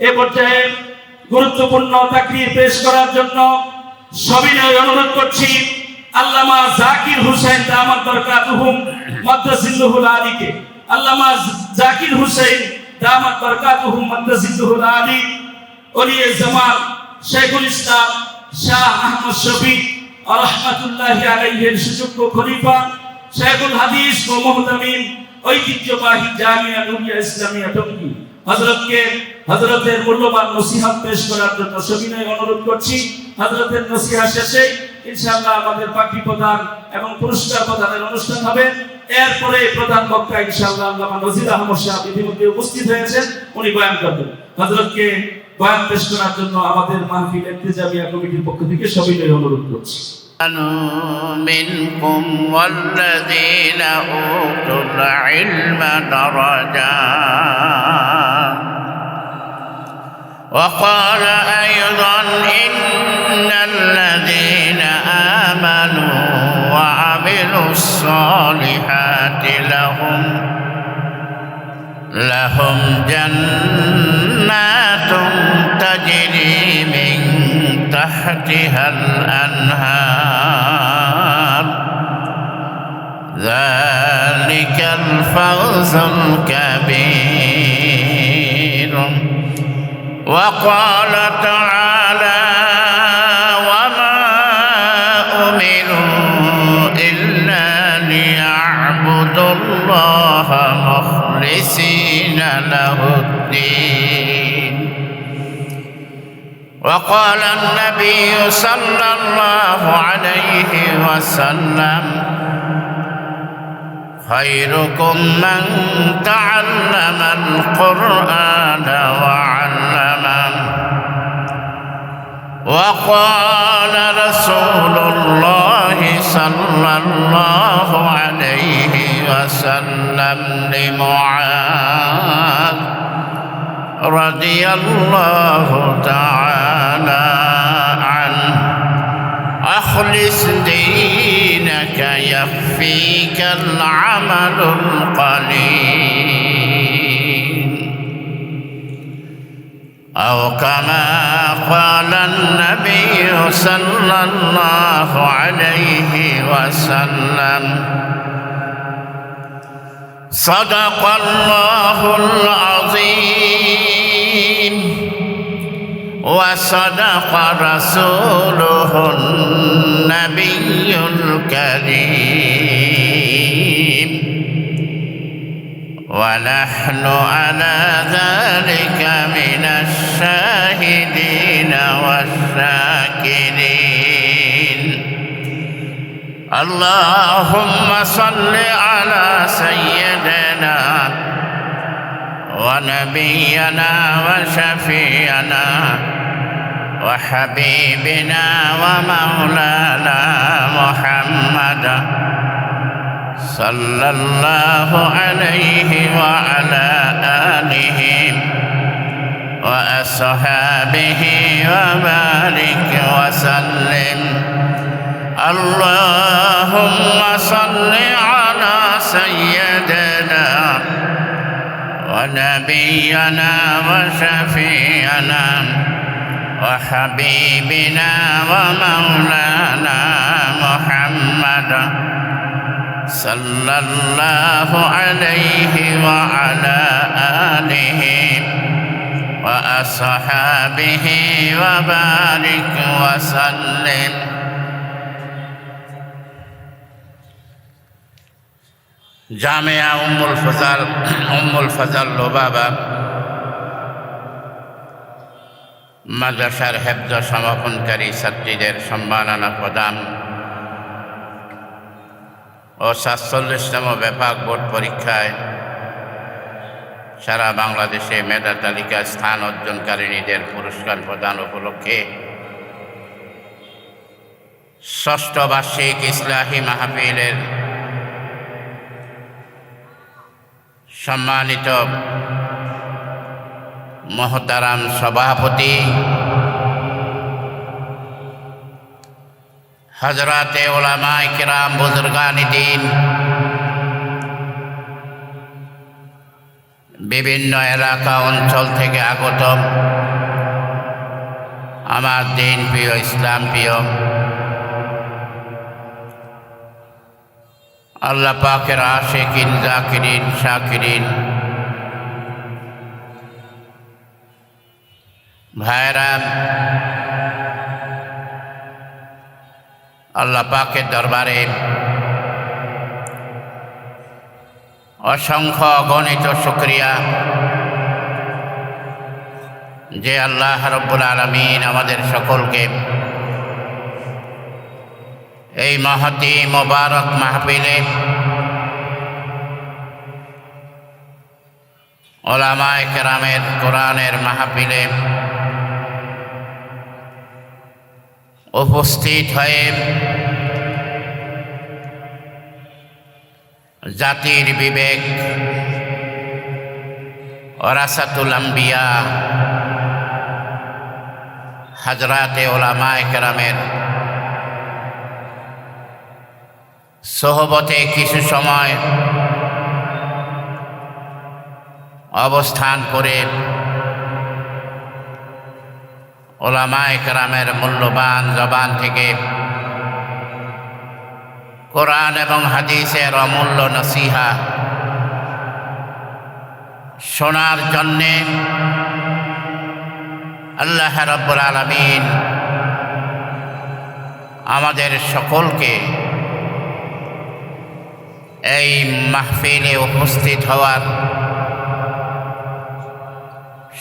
এ পর্যায়ে গুরুত্বপূর্ণ তাকরীর পেশ করার জন্য সবিনয় অনুরোধ করছি আল্লামা জাকির হোসেন দামাত বরকাতুহুম মাদ্দাজিল্লুহুল আলীকে। আল্লামা জাকির হোসেন দামাত বরকাতুহুম মাদ্দাজিল্লুহুল আলী ওলিয়ে জামাল শেখুল ইসলাম শাহ আহমদ শফি রাহমাতুল্লাহি আলাইহির সুযোগ্য খলিফা শেখুল হাদিস ও মুহতামিম ঐতিহ্যবাহী জামিয়া নুরিয়া ইসলামিয়া টঙ্গী হযরতের মূল্যবান নসিহত পেশ করার জন্য সবিনয় অনুরোধ করছি। হযরতের নসিহত শেষে ইনশাআল্লাহ আমাদের পাখি প্রদান এবং পুরস্কার প্রদানের অনুষ্ঠান হবে। এরপরে প্রধান বক্তা ইনশাআল্লাহ আল্লামা নজির আহমদ সাহেব ইতিমধ্যে উপস্থিত হয়েছেন, উনি বয়ান করবেন। হযরতকে বয়ান পেশ করার জন্য আমাদের মাহফিল ইন্তেজামিয়া কমিটির পক্ষ থেকে সবিনয় অনুরোধ করছি। منكم والذين أوتوا العلم درجات وقال أيضا إن الذين آمنوا وعملوا الصالحات لهم جنات تجري من تحتها الأنهار ذلك الفوز الكبير. وقال تعالى وما أمروا إلا ليعبدوا الله مخلصين له الدين. وقال النبي صلى الله عليه وسلم خيركم من تعلم القرآن وعلمه. وقال رسول الله صلى الله عليه وسلم لمعاذ رضي الله تعالى عنه أخلص دينك يكفيك العمل القليل. أو كما قال النبي صلى الله عليه وسلم صدق الله العظيم وصدق رسوله النبي الكريم ونحن على ذلك من الشاهدين والشاكرين. اللهم صل على سيدنا ونبينا وشفيعنا وحبيبنا ومولانا محمد صلى الله عليه وعلى آله وأصحابه وبارك وسلم. اللهم صل على سيدنا ونبينا وشفيعنا وحبيبنا ومولانا محمد صلى الله عليه وعلى آله وأصحابه وبارك وسلم. জামিয়া উম্মুল ফজল লোবাবা মাদ্রাসার হেফজ সমাপনকারী ছাত্রীদের সম্মাননা প্রদান ও ৪৭তম ব্যাপক বোর্ড পরীক্ষায় সারা বাংলাদেশে মেধা তালিকায় স্থান অর্জনকারিণীদের পুরস্কার প্রদান উপলক্ষে ষষ্ঠ বার্ষিক ইসলাহি মাহফিলের সম্মানিত মহতারাম সভাপতি হযরতে উলামায়ে কিরাম বুজুর্গান দ্বীন বিভিন্ন এলাকা অঞ্চল থেকে আগত আমার দিন প্রিয়, ইসলাম প্রিয় আল্লাহ পাকের আশিকিন, জাকিরিন, শাকিরিন ভাইরা, আল্লাহ পাকের দরবারে অসংখ্য অগণিত শুকরিয়া যে আল্লাহ রাব্বুল আলামিন আমাদের সকলকে এই মহতি মোবারক মাহফিলে উলামায়ে কেরামের কোরআনের মাহফিলে উপস্থিত হয়ে জাতির বিবেক, ওরাসাতুল আম্বিয়া হযরতে উলামায়ে কেরামের সোহবতে কিছু সময় অবস্থান করে উলামায়ে কেরামের মূল্যবান জবান থেকে কোরআন এবং হাদিসের অমূল্য নসিহা শোনার জন্যে আল্লাহ রাব্বুল আলামিন আমাদের সকলকে এই মাহফিলে উপস্থিত হওয়ার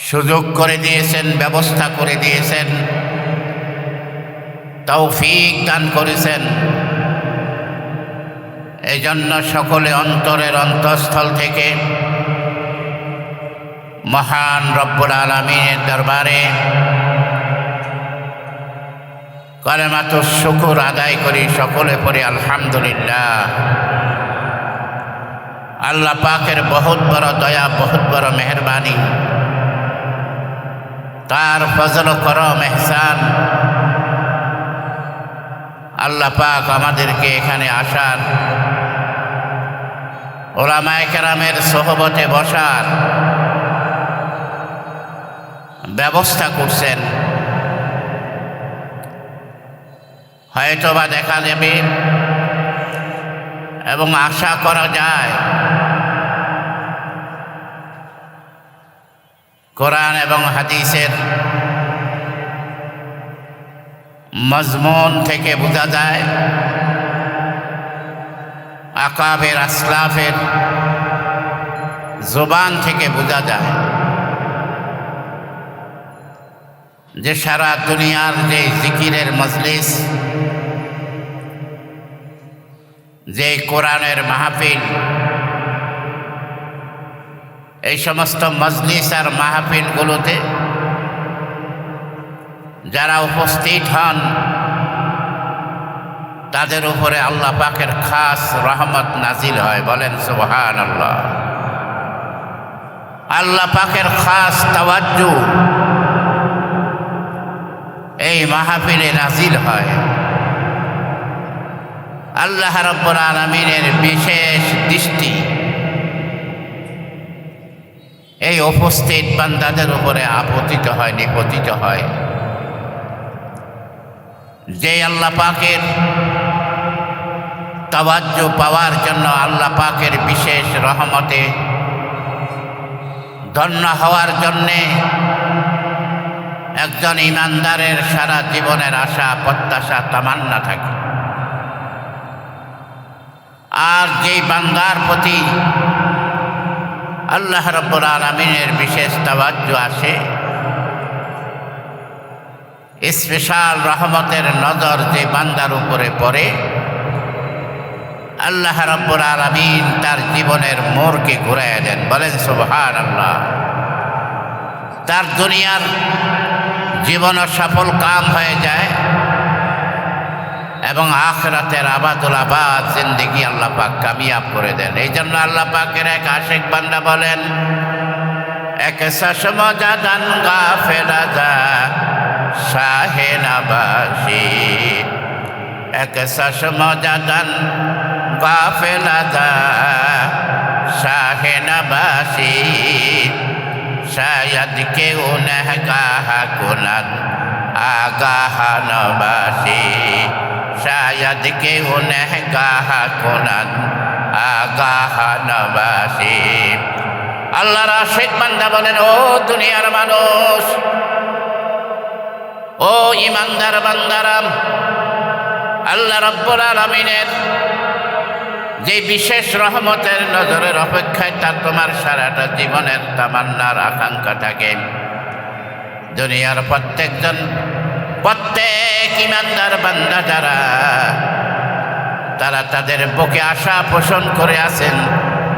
সুযোগ করে দিয়েছেন, ব্যবস্থা করে দিয়েছেন, তৌফিক দান করেছেন। এই জন্য সকলে অন্তরের অন্তঃস্থল থেকে মহান রব্বুল আলামিনের দরবারে কালেমাতুশ শুকর আদায় করি, সকলে পড়ি আলহামদুলিল্লাহ। আল্লাহ পাকের বহুত বড় দয়া, বহুত বড় মেহেরবানি, তার ফজল ও করম ইহসান। আল্লাহ পাক আমাদেরকে এখানে আসার, উলামায়ে কেরামের সোহবতে বসার ব্যবস্থা করছেন। হয়তোবা দেখা যাবে এবং আশা করা যায় কোরআন এবং হাদিসের মজমুন থেকে বোঝা যায়, আকাবের আসলাফের জবান থেকে বোঝা যায় যে সারা দুনিয়ার যে জিকিরের মজলিস, যে কোরআনের মাহফিল, এই সমস্ত মজলিস আর মাহফিলগুলোতে যারা উপস্থিত হন তাদের উপরে আল্লাহ পাকের খাস রহমত নাজিল হয়। বলেন সুবহানাল্লাহ। আল্লাহ পাকের খাস তাওয়াজ্জু এই মাহফিলে নাজিল হয়। আল্লাহ রাব্বুল আলামিনের বিশেষ দৃষ্টি এই উপস্থিত বান্দাদের উপরে আপতিত হয়, নিপতিত হয়। যে আল্লাহ পাকের তাওয়াজ্জু পাওয়ার জন্য, আল্লাহ পাকের বিশেষ রহমতে ধন্য হওয়ার জন্যে একজন ইমানদারের সারা জীবনের আশা, প্রত্যাশা, তামান্না থাকে। আর যেই বান্দার প্রতি আল্লাহ রাব্বুল আলামিনের বিশেষ তাওয়াজ্জু আসে, স্পেশাল রহমতের নজর যে বান্দার উপরে পড়ে, আল্লাহ রাব্বুল আলামিন তার জীবনের মোড়কে ঘুরাইয়া দেন। বলেন সুবহানাল্লাহ। তার দুনিয়ার জীবন সফল কাম হয়ে যায় এবং আখিরাতের আবাদুল আবাদ জিন্দেগি আল্লাহ পাক কামিয়াব করে দেন। এই জন্য আল্লাহ পাকের এক আশিক বান্দা বলেন, এক চশমা জাদান গাফেলা যা শাহে নবাসী, এক চশমা জাদান গাফেলা যা শাহে নবাসী শায়দ কেউ নহগাহ কুনাদ আগাহ নবাসী শায়দ কেউ নহগাহ কুনাদ আগাহ নবাসী। আল্লাহর আশিক বান্দা বলেন, ও দুনিয়ার মানুষ, ও ইমানদার বান্দারা, আল্লাহ রাব্বুল আলামিনের যে বিশেষ রহমতের নজরের অপেক্ষায় তার তোমার সারাটা জীবনের তামান্নার আকাঙ্ক্ষা থাকে। দুনিয়ার প্রত্যেক ইমানদার বান্দা যারা, তারা তাদের বুকে আশা পোষণ করে আছেন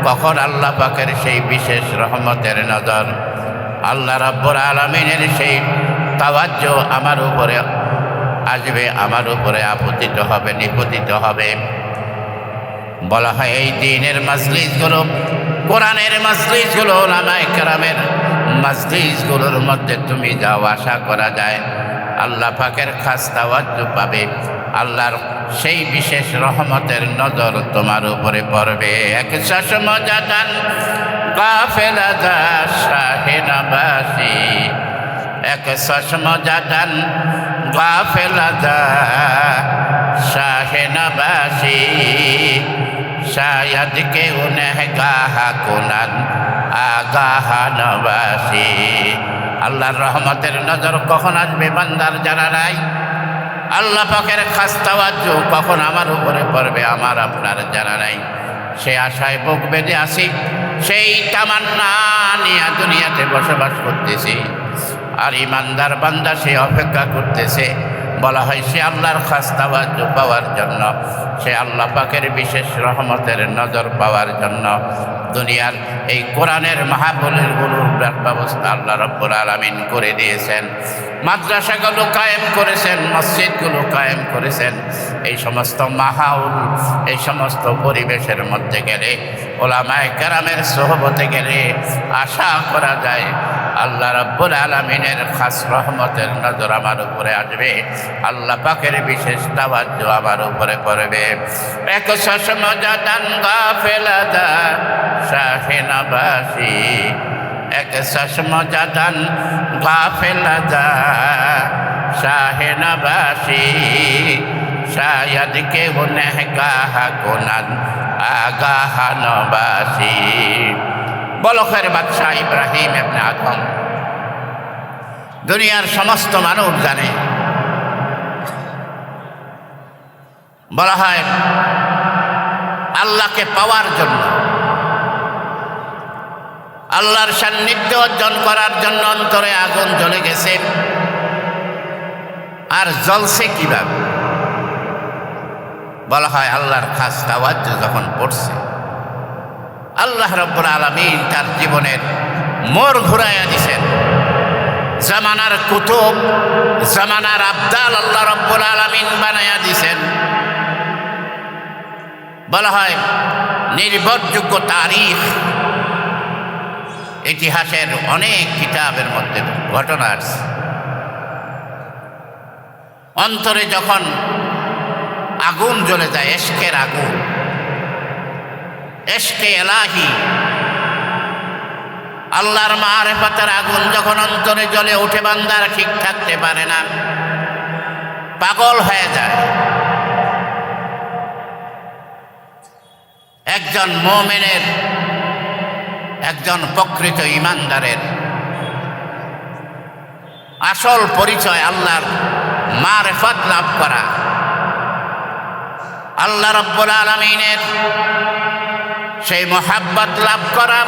কখন আল্লাহ পাকের সেই বিশেষ রহমতের নজর, আল্লাহ রাব্বুল আলামিনের সেই তাওয়াজ্জু আমার উপরে আসবে, আমার উপরে আপতিত হবে, নিপতিত হবে। বলা হয় এই দ্বীনের মাজলিসগুলো, কোরআনের মাজলিসগুলো, উলামায়ে কেরামের মাজলিসগুলোর মধ্যে তুমি যাও, আশা করা যায় আল্লাহ পাকের খাস তাওয়াজ্জু পাবে, আল্লাহর সেই বিশেষ রহমতের নজর তোমার উপরে পড়বে। এক চশমা জাদান গাফেলা যা শাহে নবাসী, এক চশমা জাদান গাফেলা যা শাহে নবাসী শায়দ কেউ নহগাহ কুনাদ আগাহ নবাসী। আল্লাহর রহমতের নজর কখন আসবে বান্দার জানা নাই, আল্লাহ পাকের খাস তাওয়াজ্জু কখন আমার উপরে পড়বে আমার আপনার জানা নাই। সে আশায় বুক বেঁধে আসি, সেই তামান্না নিয়ে দুনিয়াতে বসবাস করতেছি, আর ইমানদার বান্দা সে অপেক্ষা করতেছে। বলা হয় সে আল্লাহর খাস তাওয়াজ্জু পাওয়ার জন্য, সে আল্লাহ পাকের বিশেষ রহমতের নজর পাওয়ার জন্য দুনিয়ার এই কোরআনের মাহফিলগুলোর ব্যবস্থা আল্লাহ রাব্বুল আলামিন করে দিয়েছেন। মাদ্রাসাগুলো কায়েম করেছেন, মসজিদগুলো কায়েম করেছেন। এই সমস্ত মাহফিল, এই সমস্ত পরিবেশের মধ্যে গেলে, উলামায়ে কেরামের সোহবতে গেলে আশা করা যায় আল্লাহ রাব্বুল আলামিনের খাস রহমতের নজর আমার উপরে আসবে, আল্লাহ পাকের বিশেষ তাওয়াজ্জু আমার উপরে পড়বে। এক চশমা জাদান গাফেলা যা শাহে নবাসী, এক চশমা জাদান গাফেলা যা শাহে নবাসী শায়দ কেউ নহগাহ কুনাদ আগাহ নবাসী। বলখের বাদশাহ ইব্রাহিম ইবনে আদম, দুনিয়ার সমস্ত মানুষ জানে। বলা হয় আল্লাহকে পাওয়ার জন্য, আল্লাহর সান্নিধ্য অর্জন করার জন্য অন্তরে আগুন জ্বলে গেছে। আর জ্বলছে কিভাবে? বলা হয় আল্লাহর খাস তাওয়াজ্জু যখন পড়ছে, আল্লাহ রাব্বুল আলামিন তার জীবনের মোড় ঘুরাইয়া দিছেন। জামানার কুতুব, জামানার আবদাল আল্লাহ রাব্বুল আলামিন বানাইয়া দিছেন। বলা হয় নির্ভরযোগ্য তারিখ, ইতিহাসের অনেক কিতাবের মধ্যে ঘটনা আছে। অন্তরে যখন আগুন জ্বলে যায়, এশকের আগুন, এশকে এলাহি, আল্লাহর মারিফতের আগুন যখন অন্তরে জ্বলে উঠে, বান্দার ঠিক থাকতে পারে না, পাগল হয়ে যায়। একজন মুমিনের, একজন প্রকৃত ঈমানদারের আসল পরিচয় আল্লাহর মারিফত লাভ করা, আল্লাহ রাব্বুল আলামিনের সেই মুহাব্বত লাভ করা,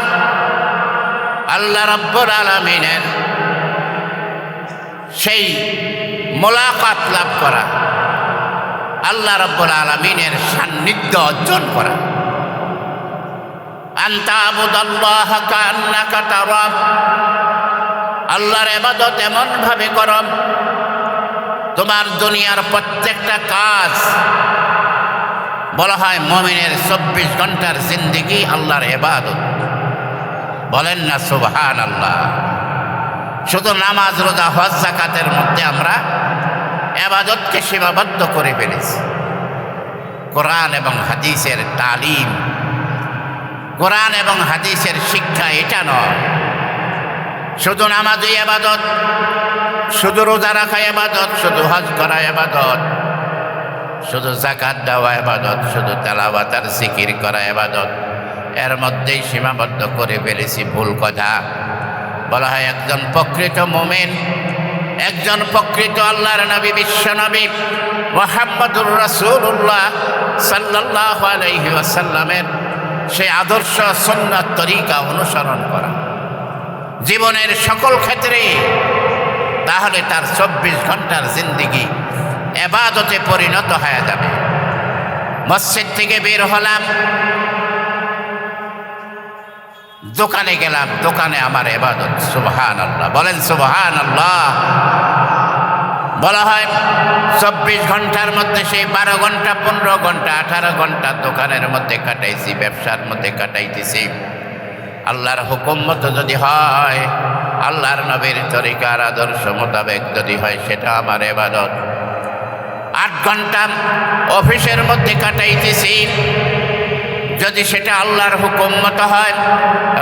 আল্লাহ রাব্বুল আলামিনের সেই মুলাকাত লাভ করা, আল্লাহ রাব্বুল আলামিনের সান্নিধ্য অর্জন করা। আনতা আবুদাল্লাহ কান্নাকা তারা, আল্লাহর ইবাদত এমন ভাবে করো তোমার দুনিয়ার প্রত্যেকটা কাজ। বলা হয় মুমিনের 24 ঘন্টার জিন্দেগি আল্লাহর ইবাদত। বলেন না সুবহানাল্লাহ। শুধু নামাজ, রোজা, হজ, যাকাতের মধ্যে আমরা ইবাদতকে সীমাবদ্ধ করে ফেলেছি। কোরআন এবং হাদিসের তালিম কোরআন এবং হাদিসের শিক্ষা এটা নয়। শুধু নামাজই ইবাদত, শুধু রোজা রাখা ইবাদত, শুধু হজ করা ইবাদত, শুধু যাকাত দেওয়া ইবাদত, শুধু তেলাওয়াত আর জিকির করা ইবাদত, এর মধ্যেই সীমাবদ্ধ করে ফেলেছি। ভুল কথা। বলা হয় একজন প্রকৃত মুমিন, একজন প্রকৃত আল্লাহর নবী, বিশ্ব নবী মুহাম্মদুর রাসূলুল্লাহ সাল্লাল্লাহু আলাইহি ওয়াসাল্লামের সেই আদর্শ সুন্নাত তরিকা অনুসরণ করা জীবনের সকল ক্ষেত্রে, তাহলে তার 24 ঘন্টার জিন্দেগি ইবাদতে পরিণত হয়ে যাবে। মসজিদ থেকে বের হলাম, দোকানে গেলাম, দোকানে আমার ইবাদত। সুবহানাল্লাহ, বলেন সুবহানাল্লাহ। বলা হয় 24 ঘন্টার মধ্যে সেই 12 ঘন্টা, 15 ঘন্টা, 18 ঘন্টা দোকানের মধ্যে কাটাইছি, ব্যবসার মধ্যে কাটাইতেছি। আল্লাহর হুকুম মতো যদি হয়, আল্লাহর নবীর তরিকার আদর্শ মোতাবেক যদি হয়, সেটা আমার ইবাদত। 8 ঘন্টা অফিসের মধ্যে কাটাইতেছি, যদি সেটা আল্লাহর হুকুম মতো হয়,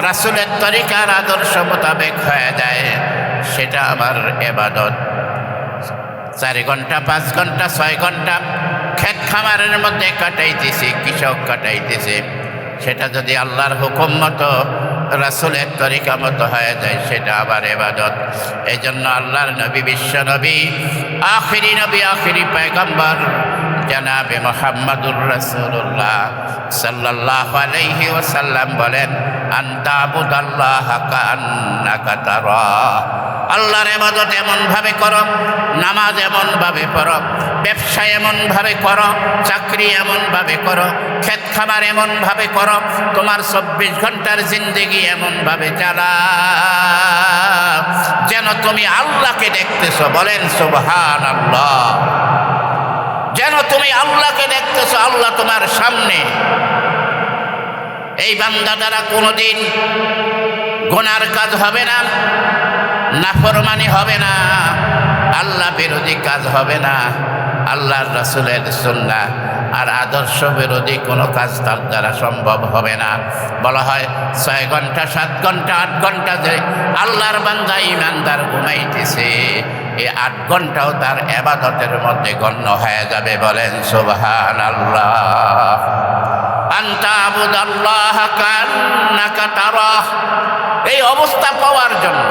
রাসূলের তরিকার আদর্শ মোতাবেক হয়ে যায়, সেটা আমার ইবাদত। 4 ঘন্টা, 5 ঘন্টা, 6 ঘন্টা ক্ষেত খামারের মধ্যে কাটাইতেছি, কৃষক কাটাইতেছে, সেটা যদি আল্লাহর হুকুম মতো, রাসূলের তরিকা মতো হয়ে যায়, সেটা আবার ইবাদত। এই জন্য আল্লাহর নবী, বিশ্ব নবী, আখিরি নবী, আখিরি পয়গম্বর জনাবে মুহাম্মদুর রাসূলুল্লাহ সাল্লাল্লাহু আলাইহি ওয়াসাল্লাম বলেন, আনতা আবুদাল্লাহা কাআন্নাকা তারাহ। আল্লাহর ইবাদত এমনভাবে করো, নামাজ এমনভাবে পড়ো, ব্যবসা এমনভাবে করো, চাকরি এমনভাবে করো, ক্ষেত খামার এমনভাবে করো, তোমার 24 ঘন্টার জিন্দেগি এমনভাবে চালাও যেন তুমি আল্লাহকে দেখতেছো। বলেন সুবহানাল্লাহ। যেন তুমি আল্লাহকে দেখতেছো, আল্লাহ তোমার সামনে। এই বান্দা দ্বারা কোনোদিন গুনার কাজ হবে না, নাফরমানি হবে না, আল্লাহ বিরোধী কাজ হবে না, আল্লাহর রাসূলের সুন্নাহ আর আদর্শ বিরোধী কোনো কাজ তার দ্বারা সম্ভব হবে না। বলা হয় 6 ঘন্টা, 7 ঘন্টা, 8 ঘন্টা যে আল্লাহর বান্দা ইমানদার ঘুমাইতেছে, এই 8 ঘন্টাও তার ইবাদতের মধ্যে গণ্য হয়ে যাবে। বলেন সুবহানাল্লাহ। আনতা আবুদাল্লাহা কাআন্নাকা তারাহ। এই অবস্থা পাওয়ার জন্য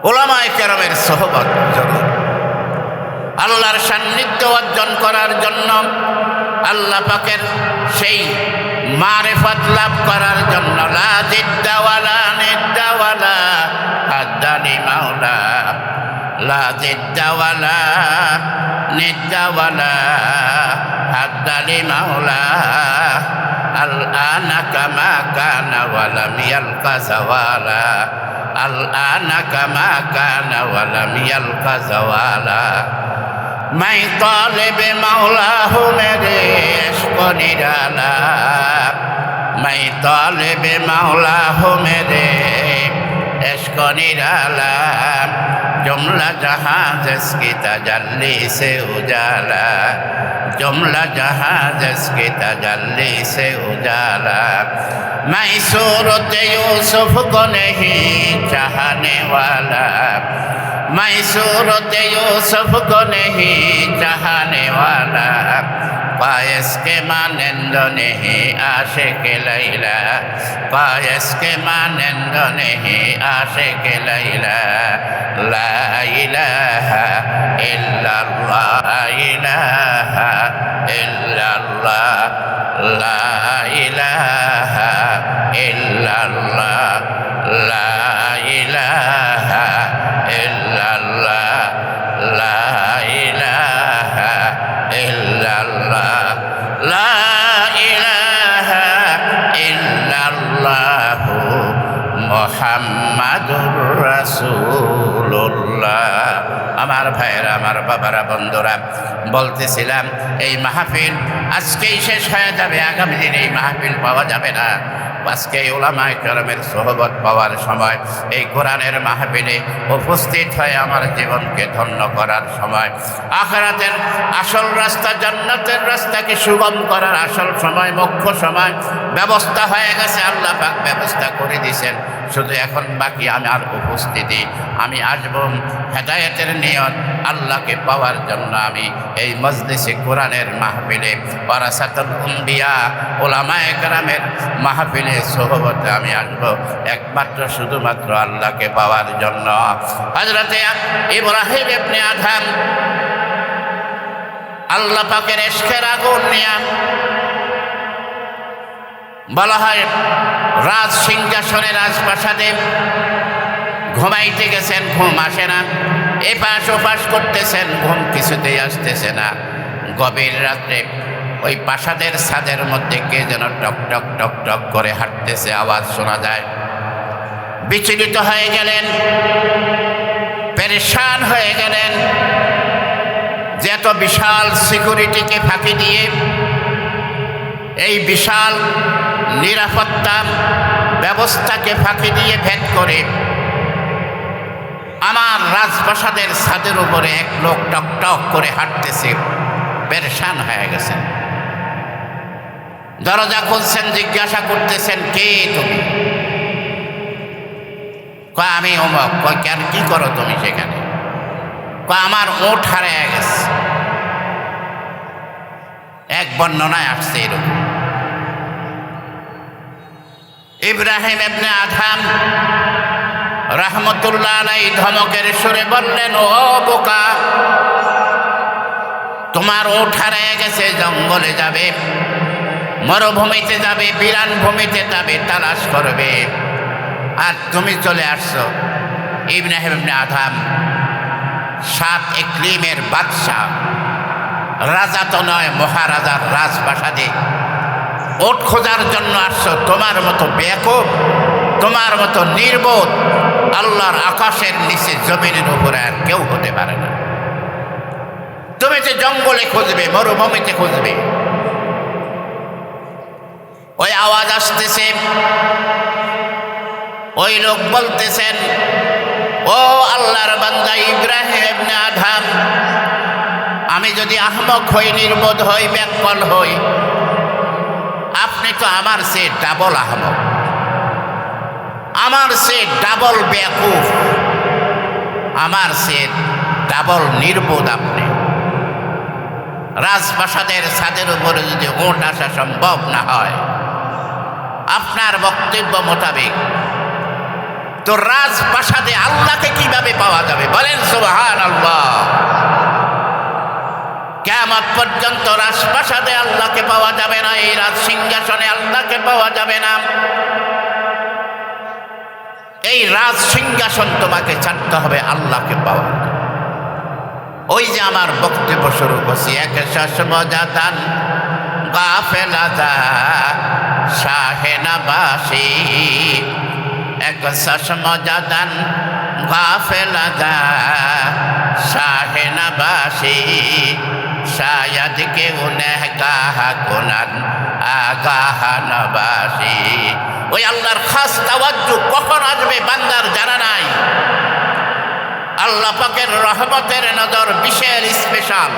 উলামায়ে কেরামের সোহবত জরুরি। আল্লাহর সান্নিধ্য অর্জন করার জন্য, আল্লাহ পাকের সেই মারিফত লাভ করার জন্য, লা জিদ্দা ওয়ালা নিদ্দা ওয়ালা হাদ্দানি মাওলা, লা জিদ্দা ওয়ালা নিদ্দা ওয়ালা হাদ্দানি মাওলা, আল আনা কামা কানা ওয়ালাম ইয়ালকা যাওয়ালা, আল আনা কামা কানা ওয়ালাম ইয়ালকা যাওয়ালা। मैं तालिब मौला हूँ मेरे इश्क़ निराला, मैं तालिब मौला हूँ मेरे इश्क़ निराला, जुमला जहाँ जिसकी तजल्ली से उजाला, जुमला जहाँ जिसकी तजल्ली से उजाला। मैं सूरत यूसुफ को नहीं चाहने वाला, मैं सूरत यूसुफ को नहीं चाहने वाला, पायस के मानंद नहीं आशिक लैला, पायस के मानंद नहीं आशिक लैला। ला इलाहा इल्लल्लाह, इलाहा इल्लल्लाह, ला इलाहा इल्लल्लाह, ला इलाहा इल्लल्लाह, ला इलाहा इल्लल्लाह, ला इलाहा ইল্লাল্লাহ মুহাম্মাদুর রাসূলুল্লাহ। আমার ভাইয়েরা, আমার বাবারা, বন্ধুরা, বলতেছিলাম এই মাহফিল আজকেই শেষ হয়ে যাবে, আগামী দিন এই মাহফিল পাওয়া যাবে না। আজকে এই উলামায়ে কেরামের সোহবত পাওয়ার সময়, এই কোরআনের মাহফিলে উপস্থিত হয়ে আমার জীবনকে ধন্য করার সময়, আখিরাতের আসল রাস্তা, জান্নাতের রাস্তাকে সুগম করার আসল সময়, মুখ্য সময় ব্যবস্থা হয়ে গেছে। আল্লাহ পাক ব্যবস্থা করে দিয়েছেন। শুধু এখন বাকি আমার উপস্থিতি। আমি আসব হেদায়েতের নিয়ত আল্লাহকে পাওয়ার জন্য। আমি এই মজলিসে কোরআনের মাহফিলে, ওয়ারাসাতুল আম্বিয়া উলামায়ে কেরামের মাহফিলে সোহবতে আমি আসব একমাত্র শুধুমাত্র আল্লাহকে পাওয়ার জন্য। হযরতে ইব্রাহিম ইবনে আদহাম আল্লাহ পাকের ইশকের আগুন নিয়ে, বলা হয় রাজ সিংহাসনে, রাজপ্রাসাদে ঘুমাইতে গেছেন, ঘুম আসে না। এপাশ ওপাশ করতেছেন, ঘুম কিছুতেই আসতেছে না। গভীর রাত্রে ওই প্রাসাদের ছাদের মধ্যে কে যেন টক টক টক টক করে হাঁটতেছে, আওয়াজ শোনা যায়। বিচলিত হয়ে গেলেন, পেরেশান হয়ে গেলেন যে এত বিশাল সিকিউরিটিকে ফাঁকি দিয়ে, এই বিশাল নিরাপত্তা ব্যবস্থাকে ফাঁকি দিয়ে ভেদ করে আমার রাজপ্রাসাদের ছাদের উপরে এক লোক টক টক করে হাঁটতেছে। পেরেশান হয়ে গেছেন, দরজা খুলছেন, জিজ্ঞাসা করতেছেন, কে তুমি? কয় আমি অমুক। কয় কেন, কি করো তুমি সেখানে? কয় আমার ওঠ হারিয়ে গেছে। এক বর্ণনায় আসছে এরকম। ইব্রাহিম ইবনে আদহাম রাহমাতুল্লাহ আলাইহি ধমকের সুরে বললেন, ও বোকা, তোমার ওঠ হারিয়ে গেছে, জঙ্গলে যাবে, মরুভূমিতে যাবে, বিরান ভূমিতে যাবে, তালাশ করবে, আর তুমি চলে আসছো। ইব্রাহিম ইবনে আদহাম 7 ইকলিমের বাদশাহ, রাজা তো নয়, মহারাজার রাজপ্রাসাদে ওট খোঁজার জন্য আসছো। তোমার মতো বেকুব, তোমার মতো নির্বোধ আল্লাহর আকাশের নিচে জমিনের উপরে আর কেউ হতে পারে না। তুমি যে জঙ্গলে খুঁজবে, মরুভূমিতে খুঁজবে। ওই আওয়াজ আসতেছে, ওই লোক বলতেছেন, ও আল্লাহর বান্দা ইব্রাহিম ইবনে আদহাম, আমি যদি আহমক হই, নির্বোধ হই, ব্যাকল হই, আপনি তো আমার সে ডাবল আহমক, আমার সে ডাবল বেকুফ, আমার সে ডাবল নির্বোধ। আপনি রাজপ্রাসাদের ছাদের উপরে যদি ওঠ আসা সম্ভব না হয় আপনার বক্তব্য মোতাবেক, তো রাজপ্রাসাদে আল্লাহকে কিভাবে পাওয়া যাবে? বলেন সুবহানাল্লাহ। কিয়ামত পর্যন্ত রাজপ্রাসাদে আল্লাহকে পাওয়া যাবে না, এই রাজ সিংহাসনে আল্লাহকে পাওয়া যাবে না। এই রাজ সিংহাসন তোমাকে ছাড়তে হবে আল্লাহকে পাওয়া। ওই যে আমার বক্তব্য শুরু করছি, এক মজাদান গাফেলাদা শাহে নবাসী, এক মজাদান গাফেলাদা শাহে নবাসী, শায়দ কে গুনহগাহ কুনান আগাহ নবাসী। ওই আল্লাহর খাস তাওয়াজ্জু কখন আসবে বান্দার জানা নাই। আল্লাহ পাকের রহমতের নজর বিশেষ স্পেশাল।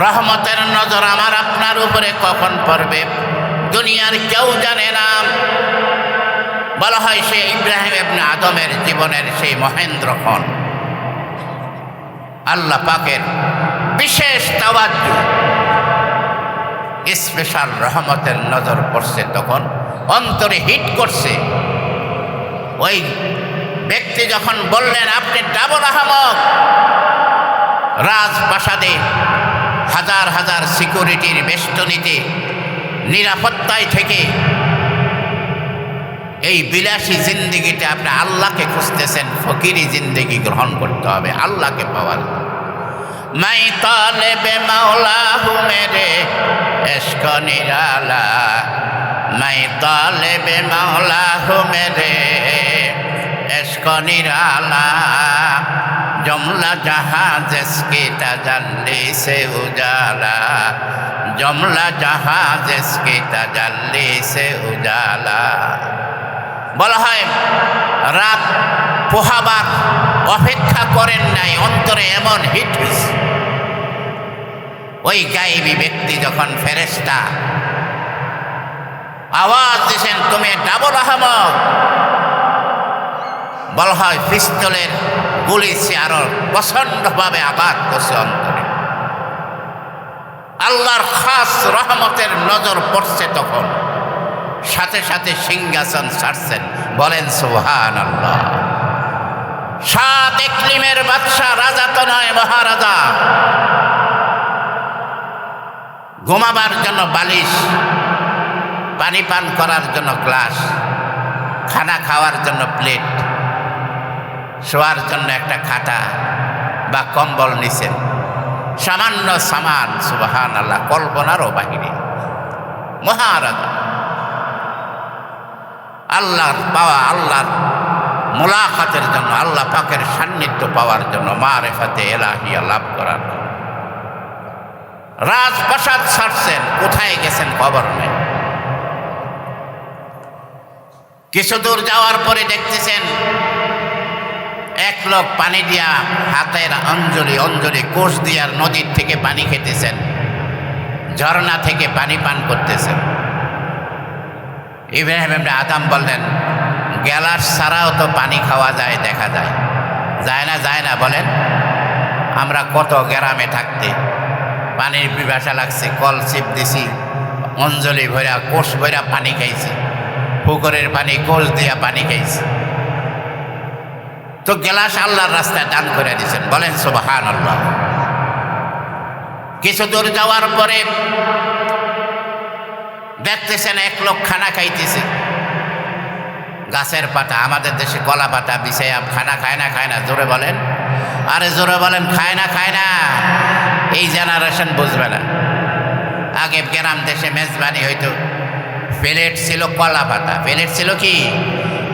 রহমতের নজর আমার আপনার উপরে কখন পড়বে দুনিয়ার কেউ জানে না। বলা হয় সে ইব্রাহিম ইবনে আদমের জীবনের সেই মহেন্দ্রক্ষণ আল্লাহ পাকের বিশেষ তাওয়াজ্জু, স্পেশাল রহমতের নজর পড়ছে, তখন অন্তরে হিট করছে। ওই ব্যক্তি যখন বললেন, আপনি ডাবল আহমক, রাজপ্রাসাদে হাজার হাজার সিকিউরিটির বেষ্টনীতে নিরাপত্তায় থেকে এই বিলাসী জিন্দিগিতে আপনি আল্লাহকে খুঁজতেছেন, ফকিরি জিন্দিগি গ্রহণ করতে হবে আল্লাহকে পাওয়ার। মাই তালেবে মাওলা হু মেরে ইশক নিরালা, মাই তালেবে মাওলা হু মেরে ইশক নিরালা, जुमला जहां जिसकी तजल्ली से उजाला, জমলা জাহাজ ইসকে তাজাল্লি সে উজালা। বলা হয় রাত পোহাবার অপেক্ষা করেন নাই, অন্তরে এমন হিট হয়েছে। ওই গায়েবী ব্যক্তি যখন ফেরেশতা আওয়াজ দিয়েছেন তুমি ডাবল আহমদ, বলা হয় পিস্তলের গুলি সে আরো প্রচন্ডভাবে আঘাত করছে অন্তরে। আল্লাহর খাস রহমতের নজর পড়ছে তখন, সাথে সাথে সিংহাসন ছাড়ছেন। বলেন সুবহানাল্লাহ। সাত ইকলিমের বাদশা, রাজা তো নয় মহারাজা। ঘুমাবার জন্য বালিশ, পানি পান করার জন্য গ্লাস, খানা খাওয়ার জন্য প্লেট, শোয়ার জন্য একটা খাটা বা কম্বল নিছেন। সামান্য সামান, সুবহানাল্লাহ, কল্পনারও বাহিরে। মহারাজা আল্লাহর পাওয়া, আল্লাহর মুলাকাতের জন্য, আল্লাহ পাকের সান্নিধ্য পাওয়ার জন্য, মারিফাতে ইলাহিয়া লাভ করার জন্য রাজপ্রাসাদ ছাড়ছেন। কোথায় গেছেন খবর নেই। কিছু দূর যাওয়ার পরে দেখতেছেন এক লোক পানি দিয়া, হাতের অঞ্জলি অঞ্জলি কোষ দিয়ার নদীর থেকে পানি খেতেছেন, ঝর্ণা থেকে পানি পান করতেছেন। ইব্রাহিম ইবনে আদম বললেন গ্যালাস ছাড়াও তো পানি খাওয়া যায়, দেখা যায়। যায় না? যায় না বলেন? আমরা কত গ্রামে থাকতে পানির পিপাসা লাগছে, কল চিপ দিছি, অঞ্জলি ভরা কোষ ভরা পানি খাইছি, পুকুরের পানি কোষ দিয়া পানি খাইছি। তো গ্লাস আল্লাহর রাস্তায় দান করে দিয়েছেন। বলেন সুবহানাল্লাহ। কিছু দূর যাওয়ার পরে দেখতেছেন এক লোক খানা খাইতেছে, গাছের পাতা, আমাদের দেশে কলা পাতা বিছাইয়া খানা খায় না? খায় না? জোরে বলেন, আরে জোরে বলেন। খায় না? খায় না? এই জেনারেশন বুঝবে না। আগে গ্রাম দেশে মেজবানি হইতো, প্লেট ছিল কলা পাতা, প্লেট ছিল কি,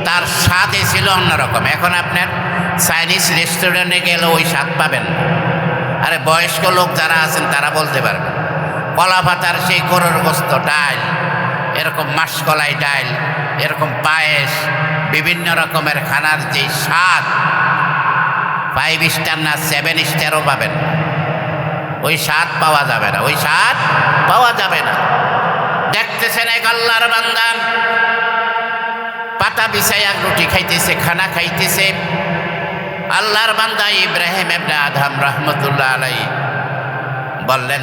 তার স্বাদই ছিল অন্যরকম। এখন আপনার চাইনিজ রেস্টুরেন্টে গেলে ওই স্বাদ পাবেন না। আরে বয়স্ক লোক যারা আছেন তারা বলতে পারবেন, কলা পাতার সেই গরুর গোস্ত, ডাল, এরকম মাসকলাই ডাল, এরকম পায়েস, বিভিন্ন রকমের খানার যে স্বাদ 5 স্টার না 7 স্টারও পাবেন, ওই স্বাদ পাওয়া যাবে না, ওই স্বাদ পাওয়া যাবে না। দেখতেছেন এক আল্লাহর বান্দা পাতা বিছাইয়া রুটি খাইতেছে, খানা খাইতেছে। আল্লাহর বান্দা ইব্রাহিম ইবনে আদম রহমতুল্লাহ আলাইহি বললেন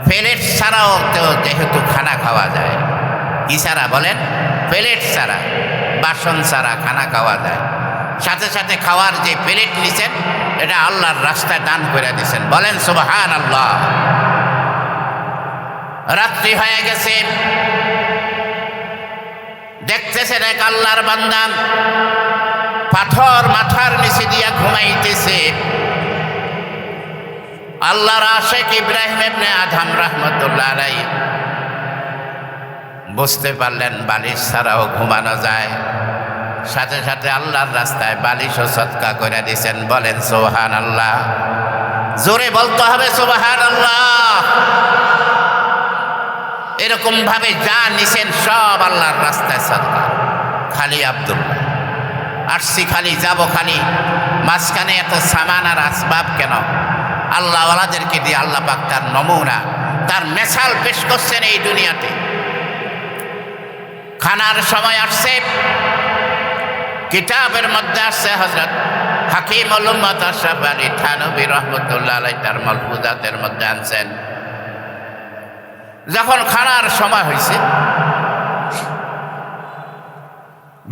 প্লেট ছাড়াও তো যেহেতু খানা খাওয়া যায়। কি ছাড়া বলেন? প্লেট ছাড়া, বাসন ছাড়া খানা খাওয়া যায়। সাথে সাথে খাওয়ার যে প্লেট নিছেন এটা আল্লাহর রাস্তায় দান করে দিয়েছেন। বলেন সুবহানাল্লাহ। রাত্রি হয়ে গেছে, দেখতেছেন এক আল্লাহর বান্দা পাথর মাথার নিচে দিয়া ঘুমাইতেছে। আল্লাহর আশিক ইব্রাহিম ইবনে আদম রাহমাতুল্লাহ আলাইহি বুঝতে পারলেন বালিশ ছাড়াও ঘুমানো যায়। সাথে সাথে আল্লাহর রাস্তায় বালিশও সদকা করে দিয়েছেন। বলেন সুবহানাল্লাহ। জোরে বলতে হবে সুবহানাল্লাহ। এরকম ভাবে যা নিছেন সব আল্লাহর রাস্তায় সদকা। খালি আব্দুল্লাহ আসছি, খালি যাব, খালি মাঝখানে এত সামান আর আসবাব কেন? আল্লাহওয়ালাদেরকে দিয়ে আল্লাহ পাক তার নমুনা, তার মেসাল পেশ করছেন এই দুনিয়াতে। খানার সময় আসছে, কিতাবের মধ্যে আসছে হযরত হাকিমুল উম্মাত আশরাফ আলী থানভী রাহমাতুল্লাহ আলাইহি তার মালফুজাতের মধ্যে আনছেন, যখন খানার সময় হয়েছে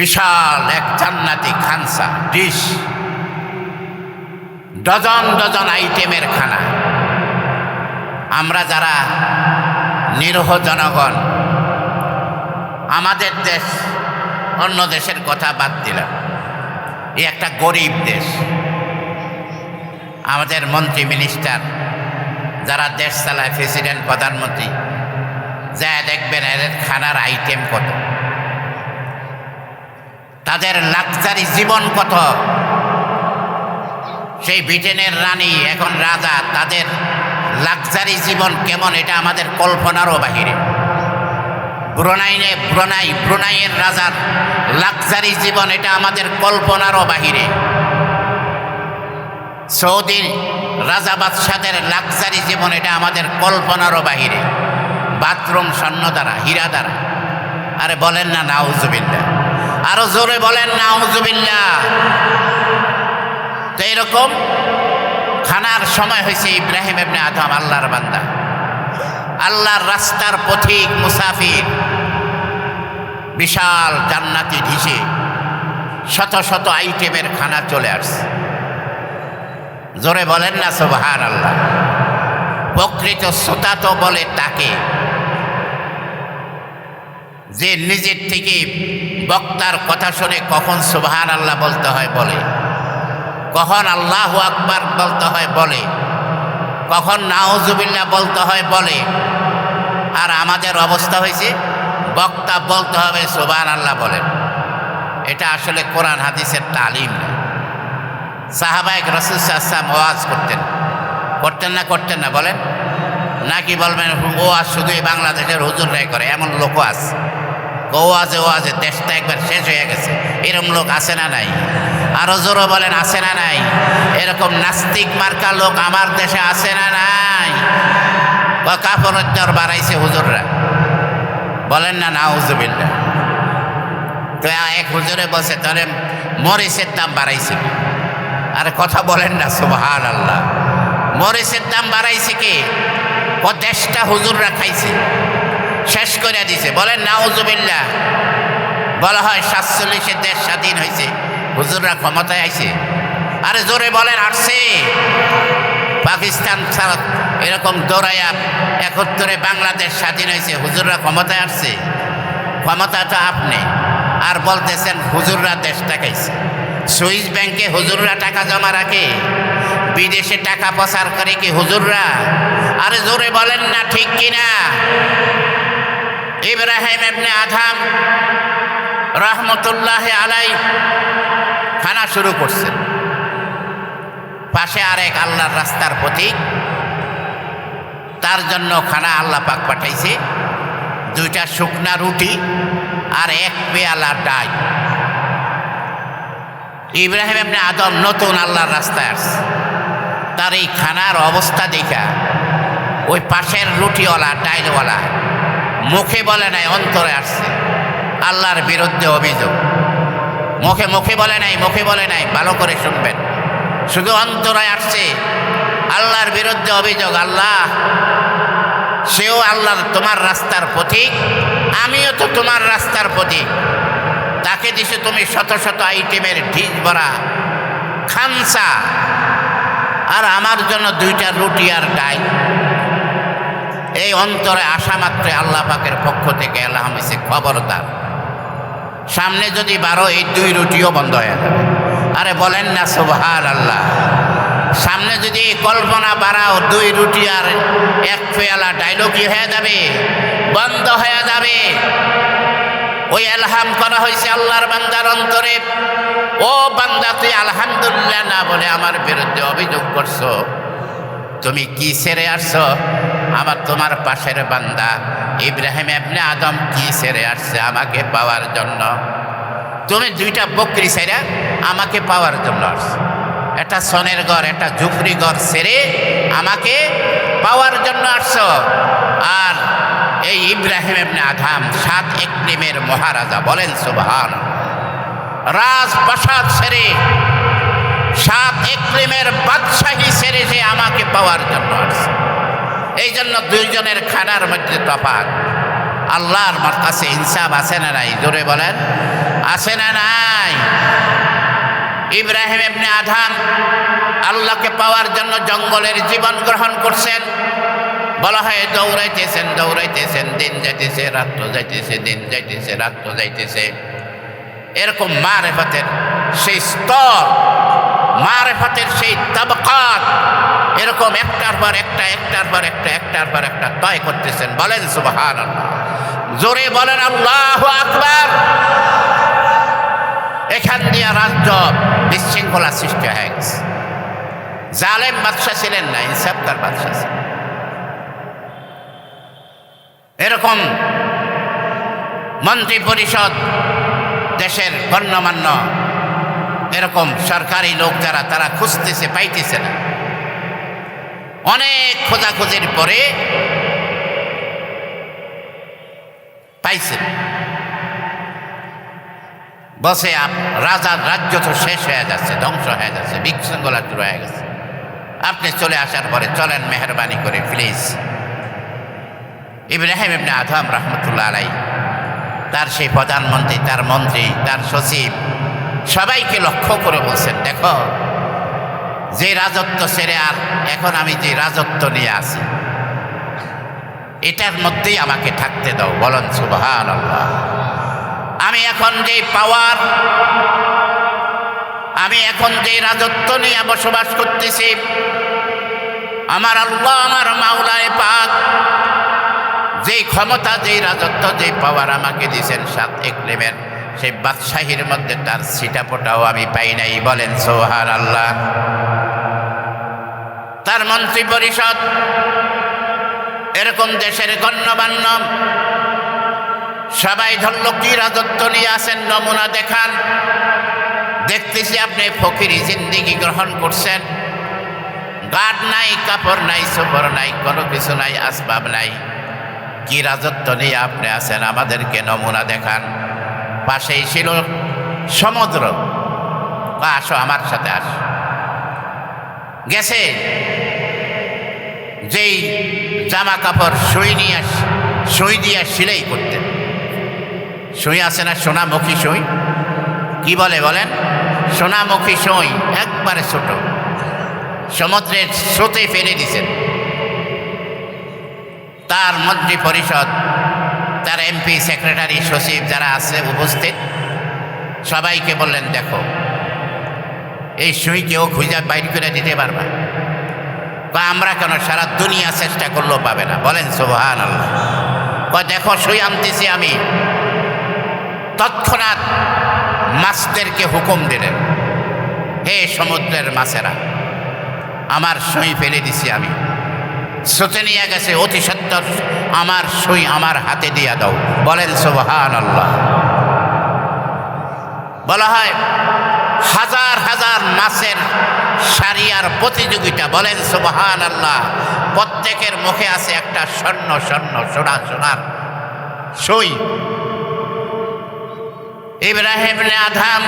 বিশাল এক জান্নাতি খানসা ডিশ, ডজন ডজন আইটেমের খানা। আমরা যারা নিরহ জনগণ, আমাদের দেশ, অন্য দেশের কথা বাদ দিলাম, এই একটা গরিব দেশ। আমাদের মন্ত্রী মিনিস্টার যারা দেশ চালায়, প্রেসিডেন্ট, প্রধানমন্ত্রী, যা দেখবেন এদের খানার আইটেম কত, তাদের লাক্সারি জীবন কত। সেই ব্রিটেনের রানী, এখন রাজা, তাদের লাক্সারি জীবন কেমন এটা আমাদের কল্পনারও বাহিরে। ব্রুনাইয়ের রাজার লাক্সারি জীবন এটা আমাদের কল্পনারও বাহিরে। সৌদির রাজা বাদশাদের লাক্সারি জীবন এটা আমাদের কল্পনারও বাহিরে। বাথরুম স্বর্ণ দ্বারা, হীরা দ্বারা। আরে বলেন না নাউজুবিল্লাহ, আরো জোরে বলেন নাউজুবিল্লাহ। তো এরকম খানার সময় হয়েছে ইব্রাহিম ইবনে আদম আল্লাহর বান্দা, আল্লাহর রাস্তার পথিক মুসাফির, বিশাল জান্নাতি ঢিসে শত শত আইটেমের খানা চলে আসছে। জোরে বলেন না সুবহানাল্লাহ। প্রকৃত শ্রোতা তো বলে তাকে যে নিজের থেকে বক্তার কথা শুনে কখন সুবহানাল্লাহ বলতে হয় বলে, কখন আল্লাহু আকবার বলতে হয় বলে, কখন নাউজুবিল্লাহ বলতে হয় বলে। আর আমাদের অবস্থা হয়েছে বক্তা বলতে হবে সুবহানাল্লাহ বলেন। এটা আসলে কোরআন হাদিসের তালিম না। সাহাবায়ে রাসূল সাল্লাল্লাহু আলাইহি ওয়াসাল্লাম ওয়াজ করতেন না বলেন? নাকি বলবেন ওয়াজ শুধু এই বাংলাদেশের হুজুররাই করে? এমন লোকও আছে। ওয়াজে দেশটা একবার শেষ হয়ে গেছে, এরকম লোক আছে না নাই? আরো জোরে বলেন আছে না নাই? এরকম নাস্তিক মার্কা লোক আমার দেশে আছে না নাই? কাপড়ের দর বাড়াইছে হুজুররা, বলেন না নাউজুবিল্লাহ। তো এক হুজুরে বসে তাহলে মরিচের দাম বাড়াইছে কি? আরে কথা বলেন না সুবহানাল্লাহ। মরিচের দাম বাড়াইছে কি? ও দেশটা হুজুররা খাইছে, শেষ করে দিছে, বলেন নাউজুবিল্লাহ। বলা হয় 47-এ দেশ স্বাধীন হয়েছে, হুজুররা ক্ষমতায় আইছে। আরে জোরে বলেন আসছে। পাকিস্তান এরকম দৌড়াইয়া 71-এ বাংলাদেশ স্বাধীন হয়েছে, হুজুররা ক্ষমতায় আসছে? ক্ষমতা তো আপনি, আর বলতেছেন হুজুররা দেশটা খাইছে। সুইস ব্যাংকে হুজুররা টাকা জমা রাখে, বিদেশে টাকা প্রচার করে কি হুজুররা? আরে জোরে বলেন না ঠিক কিনা? ইব্রাহিম ইবনে আদম রহমতুল্লাহ আলাইহি খানা শুরু করছেন। পাশে আরেক আল্লাহর রাস্তার পথিক, তার জন্য খানা আল্লাহ পাক পাঠাইছে 2টা শুকনা রুটি আর 1 পেয়ালা ডাল। ইব্রাহিম ইবনে আদম নতুন আল্লাহর রাস্তায় আসছে, তার এই খানার অবস্থা দেখা ওই পাশের রুটিওয়ালা ডাইলওয়ালা মুখে বলে নাই, অন্তরে আসছে আল্লাহর বিরুদ্ধে অভিযোগ। মুখে বলে নাই, ভালো করে শুনবেন, শুধু অন্তরে আসছে আল্লাহর বিরুদ্ধে অভিযোগ। আল্লাহ, সেও আল্লাহর তোমার রাস্তার পথিক, আমিও তো তোমার রাস্তার পথিক। তাকে দিছে তুমি শত শত আইটেমের ঢিস ভরা খানসা, আর আমার জন্য 2টা রুটি আর ডাল। এই অন্তরে আসা মাত্রে আল্লাহ পাকের পক্ষ থেকে আল্লাহ হইছে খবরদার, সামনে যদি 12 এই 2 রুটিও বন্ধ হয়ে যাবে। আরে বলেন না সুবহানাল্লাহ। সামনে যদি কল্পনা বাড়াও 2 রুটি আর 1 পেয়ালা ডাইলও কি হয়ে যাবে? বন্ধ হয়ে যাবে। ওই এলহাম করা হয়েছে আল্লাহর বান্দার অন্তরে, ও বান্দা তুই আলহামদুলিল্লাহ না বলে আমার বিরুদ্ধে অভিযোগ করছো, তুমি কি ছেড়ে আসছো? তোমার পাশের বান্দা ইব্রাহিম ইবনে আদম কি ছেড়ে আসছে আমাকে পাওয়ার জন্য? তুমি 2টা বকরি ছেড়ে আমাকে পাওয়ার জন্য আসছো। একটা সনের ঘর, একটা ঝুপড়ি ঘর ছেড়ে আমাকে পাওয়ার জন্য আসছো। আর এই ইব্রাহিম ইবনে আদম 7 ইকলিমের মহারাজা, বলেন সুবহানাল্লাহ। রাজপ্রাসাদ ছেড়ে 7 ইকলিমের বাদশাহী ছেড়ে যে আমাকে পাওয়ার জন্য আসছে। এই জন্য 2 জনের খানার মধ্যে তফাৎ। আল্লাহর কাছে ইনসাফ আছে না নাই? জোরে বলেন আছে না নাই? ইব্রাহিম ইবনে আদম আল্লাহকে পাওয়ার জন্য জঙ্গলের জীবন গ্রহণ করছেন। বলা হয় দৌড়াইতেছেন, দিন যাইতেছে রাত্র যাইতেছে, দিন যাইতেছে রাত্র যাইতেছে। এরকম মারেফাতের সেই স্তর, মারেফাতের সেই তাবাকাত এরকম একটার পর একটা তয় করতেছেন। বলেন সুবহানাল্লাহ। জোরে বলেন আল্লাহু আকবার। এখান দিয়ে রাজ্য বিশৃঙ্খলা সৃষ্টি হয়ে গেছে। জালেম বাদশা ছিলেন না, ইনসাফকার বাদশা ছিলেন। এরকম মন্ত্রী পরিষদ, দেশের গণ্যমান্য এরকম সরকারি লোক যারা, তারা খুঁজতেছে, পাইতেছে না। অনেক খোঁজাখুঁজির পরে পাইছে। বসে রাজার রাজ্য তো শেষ হয়ে যাচ্ছে, ধ্বংস হয়ে যাচ্ছে, বিশৃঙ্খলা শুরু হয়ে গেছে। আপনি চলে আসার পরে চলেন মেহরবানি করে প্লিজ। ইব্রাহিম ইবনে আদহাম রহমতুল্লাহ আলাই তার সেই প্রধানমন্ত্রী, তার মন্ত্রী, তার সচিব সবাইকে লক্ষ্য করে বলছেন, দেখো যে রাজত্ব ছেড়ে আর এখন আমি যে রাজত্ব নিয়ে আছি এটার মধ্যেই আমাকে থাকতে দাও। বলেন সুবহানাল্লাহ। আমি এখন যে পাওয়ার, আমি এখন যে রাজত্ব নিয়ে বসবাস করতেছি, আমার আল্লাহ, আমার মাওলায়ে পাক যেই ক্ষমতা, যেই রাজত্ব, যেই পাওয়ার আমাকে দিয়েছেন, সাত ইকলিমের সেই বাদশাহীর মধ্যে তার ছিটাফোঁটাও আমি পাই নাই। বলেন সুবহানাল্লাহ। তার মন্ত্রী পরিষদ, এরকম দেশের গণ্যমান্য সবাই ধরল, কি রাজত্ব নিয়ে আসেন, নমুনা দেখান। দেখতেছি আপনি ফকিরি জিন্দেগি গ্রহণ করছেন, গাঢ় নাই, কাপড় নাই, সফর নাই, কোনো কিছু নাই, আসবাব নাই। কি রাজত্ব নিয়ে আপনি আছেন, আমাদেরকে নমুনা দেখান। পাশেই ছিল সমুদ্র। আসো আমার সাথে, আস। গেছে, যেই জামা কাপড় সুই দিয়ে সেলাই করতেন। সুই আছে না, সোনামুখী সুই, কি বলে বলেন, সোনামুখী সুই, একবারে ছোট, সমুদ্রের স্রোতে ফেলে দিয়েছেন। তার মন্ত্রী পরিষদ, তার এমপি, সেক্রেটারি, সচিব যারা আছে উপস্থিত, সবাইকে বললেন, দেখো এই সুই কেউ খুঁজে বাইর করে দিতে পারবা? আমরা কেন, সারা দুনিয়া চেষ্টা করলেও পাবে না। বলেন সুবহানাল্লাহ। দেখো সুই আনতেছি আমি। তৎক্ষণাৎ মাছদেরকে হুকুম দিলেন, হে সমুদ্রের মাছেরা, আমার সুই ফেলে দিছি আমি, স্রোতে নিয়ে গেছে, অতি সত্বর আমার সুই আমার হাতে দিয়া দাও। বলেন সুবহানাল্লাহ। বলা হয় হাজার হাজার মাছের সারিয়ার প্রতিযোগিতা। বলেন সুবহানাল্লাহ। প্রত্যেকের মুখে আছে একটা স্বর্ণ সোনার সুই। ইব্রাহিম ইবনে আদহাম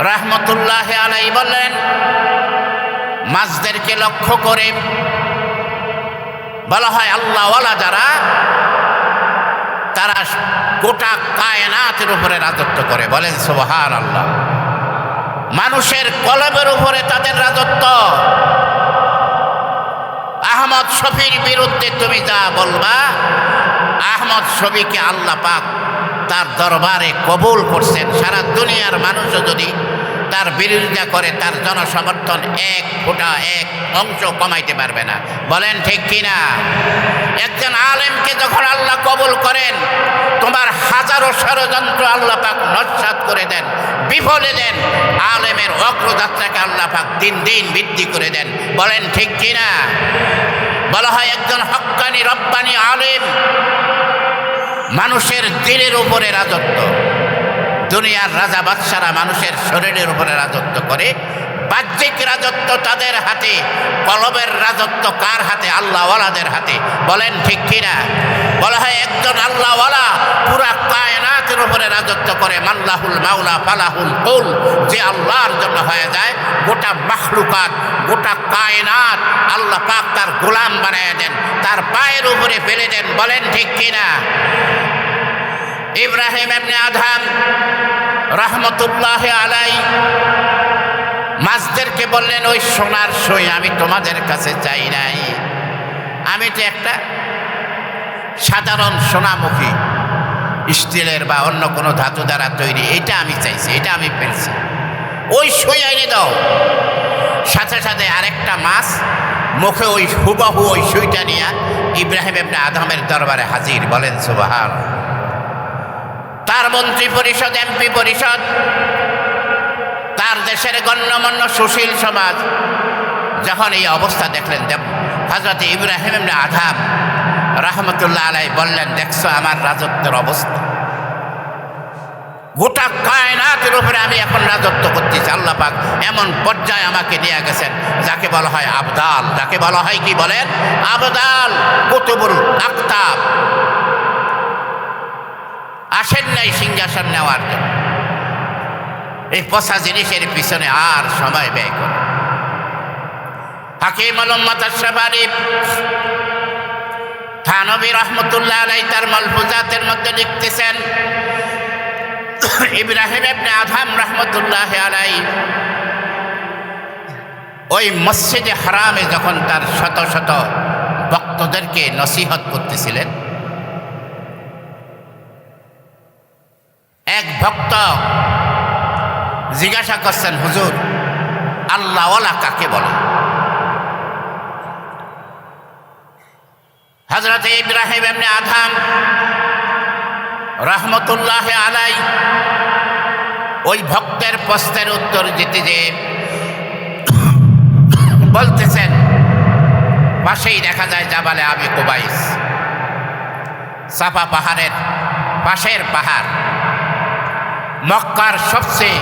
রাহমাতুল্লাহ আলাইহি বললেন, মাছদেরকে লক্ষ্য করে বলা হয় আল্লাহওয়ালা যারা, তারা গোটা কায়নাতের উপরে রাজত্ব করে। বলেন সুবহানাল্লাহ। মানুষের কলবের উপরে তাদের রাজত্ব। আহমদ শফির বিরুদ্ধে তুমি যা বলবা, আহমদ শফিকে আল্লাহ পাক তার দরবারে কবুল করছেন। সারা দুনিয়ার মানুষও যদি তার বিরোধিতা করে, তার জনসমর্থন এক ফোঁটা, এক অংশ কমাইতে পারবে না। বলেন ঠিক কিনা? একজন আলেমকে যখন আল্লাহ কবুল করেন, তোমার হাজারো ষড়যন্ত্র আল্লাহ পাক নস্যাৎ করে দেন, বিফলে দেন। আলেমের অগ্রযাত্রাকে আল্লাহ পাক দিন দিন বৃদ্ধি করে দেন। বলেন ঠিক কিনা? বলা হয় একজন হক্কানি রব্বানি আলেম, মানুষের দিলের উপরে রাজত্ব। দুনিয়ার রাজা বাদশারা মানুষের শরীরের উপরে রাজত্ব করে, বাহ্যিক রাজত্ব তাদের হাতে, কলবের রাজত্ব কার হাতে? আল্লাহওয়ালাদের হাতে। বলেন ঠিক কিনা? বলা হয় একজন আল্লাহওয়ালা পুরা কায়নাতের উপরে রাজত্ব করে। মাল্লাহুল মাওলা ফালাহুল কুল, যে আল্লাহর জন্য হয়ে যায়, গোটা মাখলুকাত, গোটা কায়নাত আল্লাহ পাক তার গোলাম বানায় দেন, তার পায়ের উপরে ফেলে দেন। বলেন ঠিক কিনা? ইব্রাহিম ইবনে আদহাম রাহমাতুল্লাহ আলাইহি মাছদেরকে বললেন, ওই সোনার সুই আমি তোমাদের কাছে চাই নাই, আমি তো একটা সাধারণ সোনামুখী স্টিলের বা অন্য কোনো ধাতু দ্বারা তৈরি, এটা আমি চাইছি, এটা আমি পেয়েছি, ওই সুই এনে দাও। সাথে সাথে আরেকটা মাছ মুখে ওই হুবহু ওই সুইটা নিয়ে ইব্রাহিম ইবনে আদহামের দরবারে হাজির। বলেন সুবহানাল্লাহ। তার মন্ত্রী পরিষদ, এমপি পরিষদ, তার দেশের গণ্যমান্য সুশীল সমাজ যখন এই অবস্থা দেখলেন, হযরত ইব্রাহিম ইবনে আদহাম রহমতুল্লাহ আলাই বললেন, দেখছো আমার রাজত্বের অবস্থা, গোটা কায়নাতের উপরে আমি এখন রাজত্ব করতেছি। আল্লাহ পাক এমন পর্যায়ে আমাকে নিয়ে গেছেন যাকে বলা হয় আবদাল, যাকে বলা হয় কি বলেন, আবদাল, কুতুবুল আকতাব। আসেন নাই সিংহাসন নেওয়ার জন্য, এই পচা জিনিসের পিছনে আর সময় ব্যয় করে। হাকিম উম্মাত আশরাফি থানবী রহমতুল্লাহ আলাই তার মালফুজাতের মধ্যে লিখতেছেন, ইব্রাহিম ইবনে আদহাম রহমতুল্লাহ আলাই ওই মসজিদে হারামে যখন তার শত শত ভক্তদেরকে নসিহত করতেছিলেন, এক ভক্ত জিজ্ঞাসা করছেন, হুজুর আল্লাহওয়ালা কাকে বলে? হযরত ইব্রাহিম ইবনে আদহাম রহমতুল্লাহ আলাই ওই ভক্তের প্রশ্নের উত্তর দিতে যে বলতেছেন, পাশেই দেখা যায় জাবালে আবি কুবাইস, সাফা পাহাড়ের পাশের পাহাড়, মক্কার সবচেয়ে,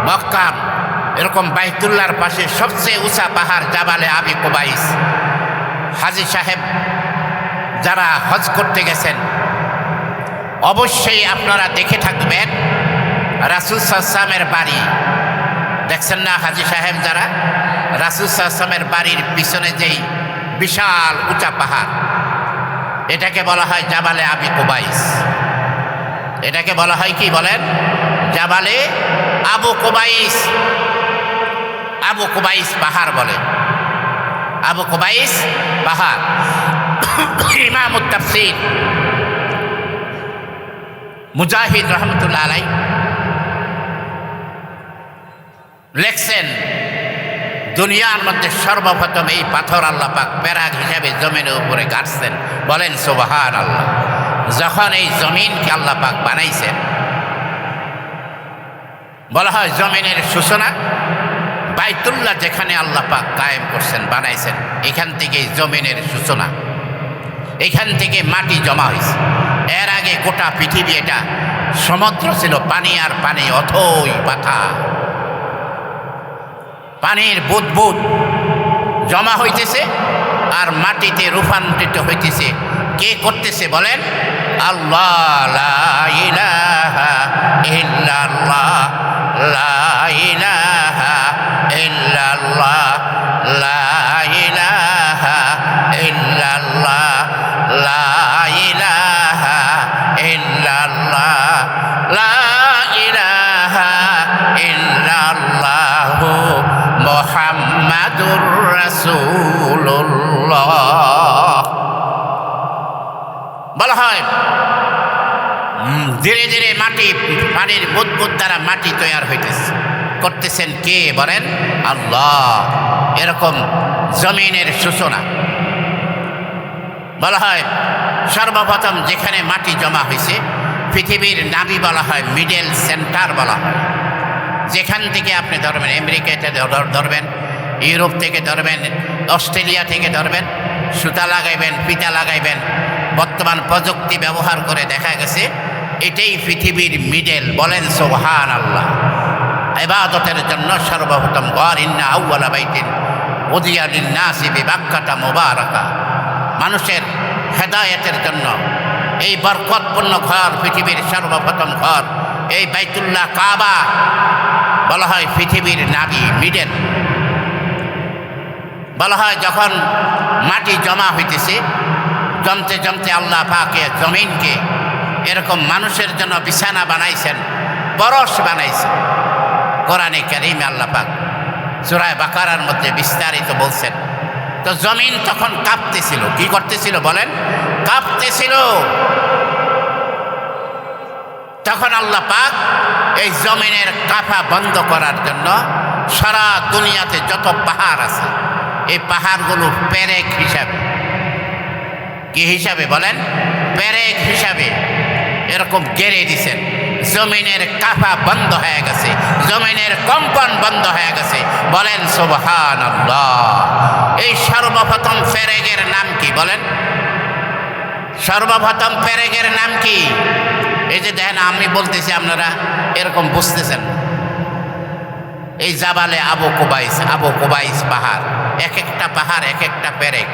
মক্কা এরকম বাইতুল্লাহর পাশে সবচেয়ে উঁচা পাহাড় জাবালে আবি কুবাইস। হাজী সাহেব যারা হজ করতে গেছেন অবশ্যই আপনারা দেখে থাকবেন, রাসূল সাল্লাল্লাহু আলাইহি ওয়াসাল্লামের বাড়ি দেখছেন না? হাজী সাহেব যারা, রাসূল সাল্লাল্লাহু আলাইহি ওয়াসাল্লামের বাড়ির পিছনে যেই বিশাল উঁচা পাহাড়, এটাকে বলা হয় জাবালে আবি কুবাইস। এটাকে বলা হয় কি বলেন? জাবালে আবু কুবাইস। আবু কুবাইস পাহাড় বলে, আবু কুবাইস পাহাড়। ইমামুত তাফসীর মুজাহিদ রহমতুল্লাহ আলাই লেখছেন, দুনিয়ার মধ্যে সর্বপ্রথম এই পাথর আল্লাহ পাক প্যারাগ হিসাবে জমিনের উপরে গাড়ছেন। বলেন সুবহানাল্লাহ। যখন এই জমিনকে আল্লাহ পাক বানাইছেন, বলা হয় জমিনের সূচনা বাইতুল্লাহ যেখানে আল্লাহ পাক কায়েম করছেন, বানাইছেন, এখান থেকে জমিনের সূচনা, এখান থেকে মাটি জমা হয়েছে। এর আগে গোটা পৃথিবী এটা সমুদ্র ছিল, পানি আর পানি, অথই পাথা, পানির বুদবুদ জমা হইতেছে আর মাটিতে রূপান্তরিত হইতেছে। কে করতেছে বলেন? আল্লাহ। লা ইলাহা ইল্লাল্লাহ, লা ইলাহা ইল্লাল্লাহ, লা ইলাহা ইল্লাল্লাহ, লা ইলাহা ইল্লাল্লাহ, লা ইলাহা ইল্লাল্লাহ মুহাম্মাদুর রাসূলুল্লাহ। বলা হয় ধীরে ধীরে মাটি, পানির বুদবুদ দ্বারা মাটি তৈরি হইতেছে। করতেছেন কে বলেন? আল্লাহ। এরকম জমিনের সূচনা। বলা হয় সর্বপ্রথম যেখানে মাটি জমা হয়েছে, পৃথিবীর নাভি বলা হয়, মিডল সেন্টার বলা হয়। যেখান থেকে আপনি ধরবেন, আমেরিকাতে ধরবেন, ইউরোপ থেকে ধরবেন, অস্ট্রেলিয়া থেকে ধরবেন, সুতা লাগাইবেন, ফিতা লাগাইবেন, বর্তমান প্রযুক্তি ব্যবহার করে দেখা গেছে এটাই পৃথিবীর মিডল। বলেন সুবহানাল্লাহ। ইবাদতের জন্য সর্বপ্রথম ঘর, ইন্না আউওয়ালা বাইতিন উযিয়া লিন-নাসি বিবাক্কাতা মুবারাকা, মানুষের হেদায়েতের জন্য এই বরকতপূর্ণ ঘর, পৃথিবীর সর্বপ্রথম ঘর এই বাইতুল্লাহ কাবা। বলা হয় পৃথিবীর নাভি, মিডল। বলা হয় যখন মাটি জমা হইতেছে, জমতে জমতে আল্লাহ পাকে জমিনকে এরকম মানুষের জন্য বিছানা বানাইছেন, পরশ বানাইছেন। কোরআনে কারীমে আল্লাহ পাক সূরা বাকারার মধ্যে বিস্তারিত বলছেন। তো জমিন তখন কাঁপতেছিল। কি করতেছিল বলেন? কাঁপতেছিল। তখন আল্লাহ পাক এই জমিনের কাঁপা বন্ধ করার জন্য সারা দুনিয়াতে যত পাহাড় আছে, এই পাহাড়গুলো পেরেক হিসাবে, কি হিসাবে বলেন? পেরেক হিসাবে এরকম গেড়ে দিছেন। জমিনের কাঁপা বন্ধ হয়ে গেছে, জমিনের কম্পন বন্ধ হয়ে গেছে। বলেন সুবহানাল্লাহ। এই সর্বপ্রথম পেরেকের নাম কি বলেন? সর্বপ্রথম পেরেকের নাম কি? এই যে দেখেন আমি বলতেছি আপনারা এরকম বুঝতেছেন না। এই জাবালে আবু কুবাইস পাহাড়, এক একটা পাহাড় এক একটা পেরেক,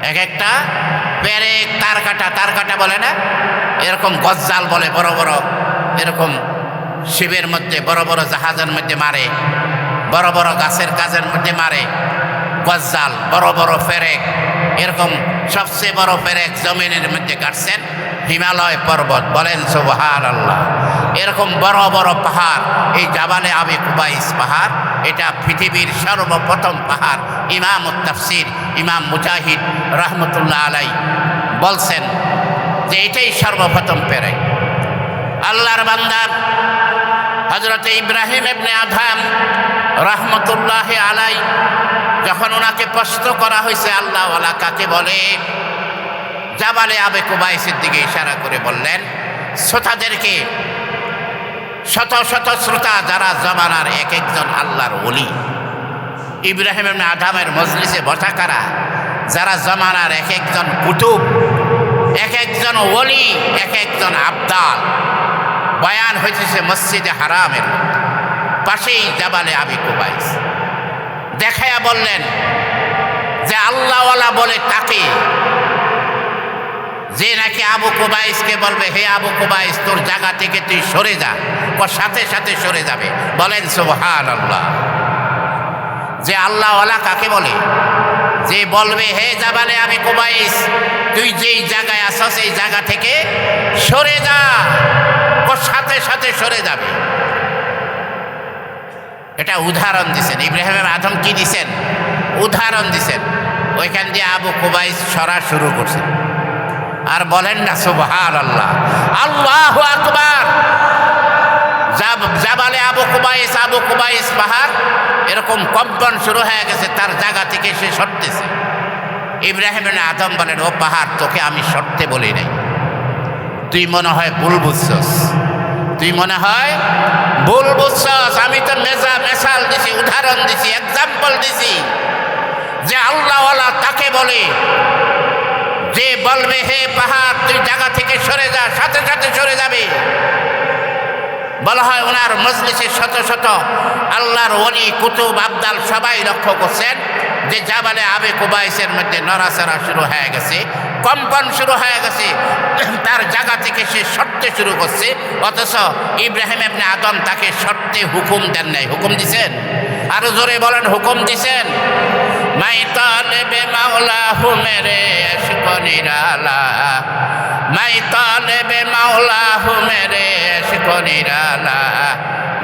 এক একটা পেরেক তার কাটা বলে না, এরকম গজ্জাল বলে, বড় বড় এরকম শিবের মধ্যে, বড় বড় জাহাজের মধ্যে মারে, বড় বড় গাছের কাজের মধ্যে মারে গজ্জাল, বড় বড় পেরেক। এরকম সবচেয়ে বড় পেরেক জমিনের মধ্যে কাটছেন হিমালয় পর্বত, বলেন সুবহানাল্লাহ। এরকম বড় বড় পাহাড়, এই জাবালে আবু কুবাইস পাহাড়, এটা পৃথিবীর সর্বপ্রথম পাহাড়। ইমাম তাফসীর ইমাম মুজাহিদ রহমতুল্লাহ আলাই বলছেন যে এটাই সর্বপ্রথম পেরেক। আল্লাহর বান্দার হযরত ইব্রাহিম ইবনে আদহাম রহমতুল্লাহ আলাই যখন ওনাকে প্রশ্ন করা হয়েছে আল্লাহ ওয়ালা কাকে বলে, জাবালে আবু কুবাইসের দিকে ইশারা করে বললেন শ্রোতাদেরকে, শত শত শ্রোতা যারা জমানার এক একজন আল্লাহর ওলি, ইব্রাহিম ইবনে আদহামের মজলিসে বসা কারা যারা জমানার এক একজন কুতুব, এক একজন ওলি, এক একজন আবদাল, বয়ান হয়েছে মসজিদে হারামের পাশেই জাবালে আবু কুবাইস। দেখায়া বললেন যে আল্লাহওয়ালা বলে তাকে, যে নাকি আবু কুবাইসকে বলবে হে আবু কুবাইস তোর জায়গা থেকে তুই সরে যা, ওর সাথে সাথে সরে যাবে, বলেন সুবহানাল্লাহ। যে আল্লাহওয়ালা কাকে বলে? যে বলবে হে জাবালে আবু কুবাইস তুই যেই জায়গায় আছো সেই জায়গা থেকে সরে যা, ওর সাথে সাথে সরে যাবে। এটা উদাহরণ দিছেন ইব্রাহিম আদম, কি দিছেন? উদাহরণ দিছেন। ওইখান দিয়ে আবু কুবাইস সরা শুরু করছেন। আর বলেন না সুবহানাল্লাহ, আল্লাহু আকবার। জাবালে আবু কুবাইস পাহাড় এরকম কম্পন শুরু হয়ে গেছে, তার জায়গা থেকে সে সরতেছে। ইব্রাহিম আদম বলেন ও পাহাড় তোকে আমি সরতে বলি নাই, তুই মনে হয় ভুল বুঝছস, তুই মনে হয় ভুল বুঝছস। আমি তো মেসাল দিছি, উদাহরণ দিছি, এক্সাম্পল দিছি যে আল্লাহওয়ালা তাকে বলে যে বলবে হে পাহাড় তুই জায়গা থেকে সরে যা, সাথে সাথে সরে যাবে। বলা হয় ওনার মজলিসে শত শত আল্লাহর ওলি, কুতুব, আবদাল সবাই লক্ষ্য করছেন যে জাবালে আবু কুবাইসের মধ্যে নড়াচড়া শুরু হয়ে গেছে, কম্পন শুরু হয়ে গেছে, তার জায়গা থেকে সে সরতে শুরু করছে। অথচ ইব্রাহিম ইবনে আদম তাকে সরতে হুকুম দেন নাই। হুকুম দিছেন? আরো জোরে বলেন, হুকুম দিছেন। মাই তালেবে মাওলা হু মেরে ইশক নিরালা, মাই তালেবে মাওলা হু মেরে इश्क निराला,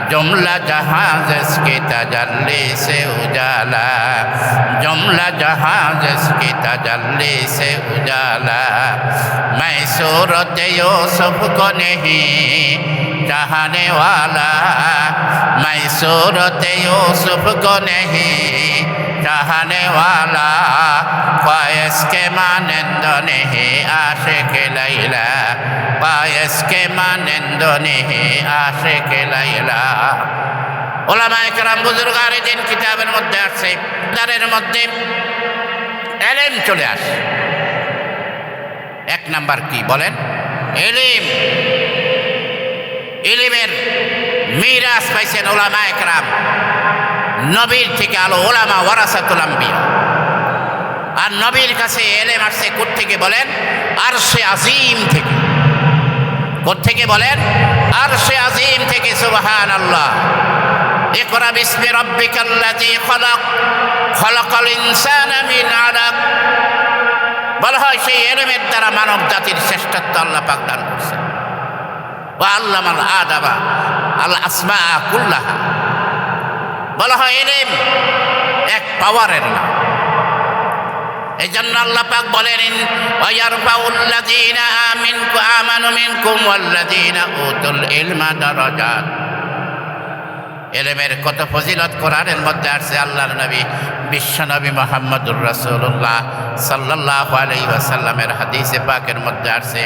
जुमला जहां जिसकी तजल्ली से उजाला, जुमला जहां जिसकी तजल्ली से उजाला। मैं सूरत यूसुफ को नहीं चाहने वाला, मैं सूरत यूसुफ को नहीं चाहने वाला, ख्वाहिश के मानंद नहीं आशिक लैला, ख्वाहिश के मानंद नहीं आशिक लैला। উলামায়ে কেরাম বুজুর্গানে দিন কিতাবের মধ্যে আছে, তাদের মধ্যে ইলম চলে আসে। এক নাম্বার কি বলেন? ইলম। ইলমের মিরাস পাইছেন উলামায়ে কেরাম নবীর থেকে। আলো উলামা ওয়ারাসাতুল আম্বিয়া। আর নবীর কাছে ইলম আসছে কোত্থেকে বলেন? আরশে আজিম থেকে। কোত্থেকে বলেন? আরশে আজিম থেকে। সুবহানাল্লাহ। ইকরা বিসমি রাব্বিকাল্লাযী খলাক, খলাকাল ইনসানা মিন আলাক। বলা হয় সেই ইলমের দ্বারা মানব জাতির শ্রেষ্ঠত্ব আল্লাহ পাক দান করেছেন। ওয়া আল্লামাল আদাবা আল আসমা কুল্লাহা। বলা হয় ইলম এক পাওয়ারের নাম। এই জন্য আল্লাহ পাক বলেন ওয়া ইয়ারফাউল্লাযীনা আমানু মিনকুম ওয়াল্লাযীনা উতুল ইলমা দারাজাত। ইলমের কত ফজিলত কোরআনের মধ্যে আছে। আল্লাহর নবী বিশ্বনবী মুহাম্মদুর রাসূলুল্লাহ সাল্লাল্লাহু আলাইহি ওয়াসাল্লামের হাদিসে পাকের মধ্যে আছে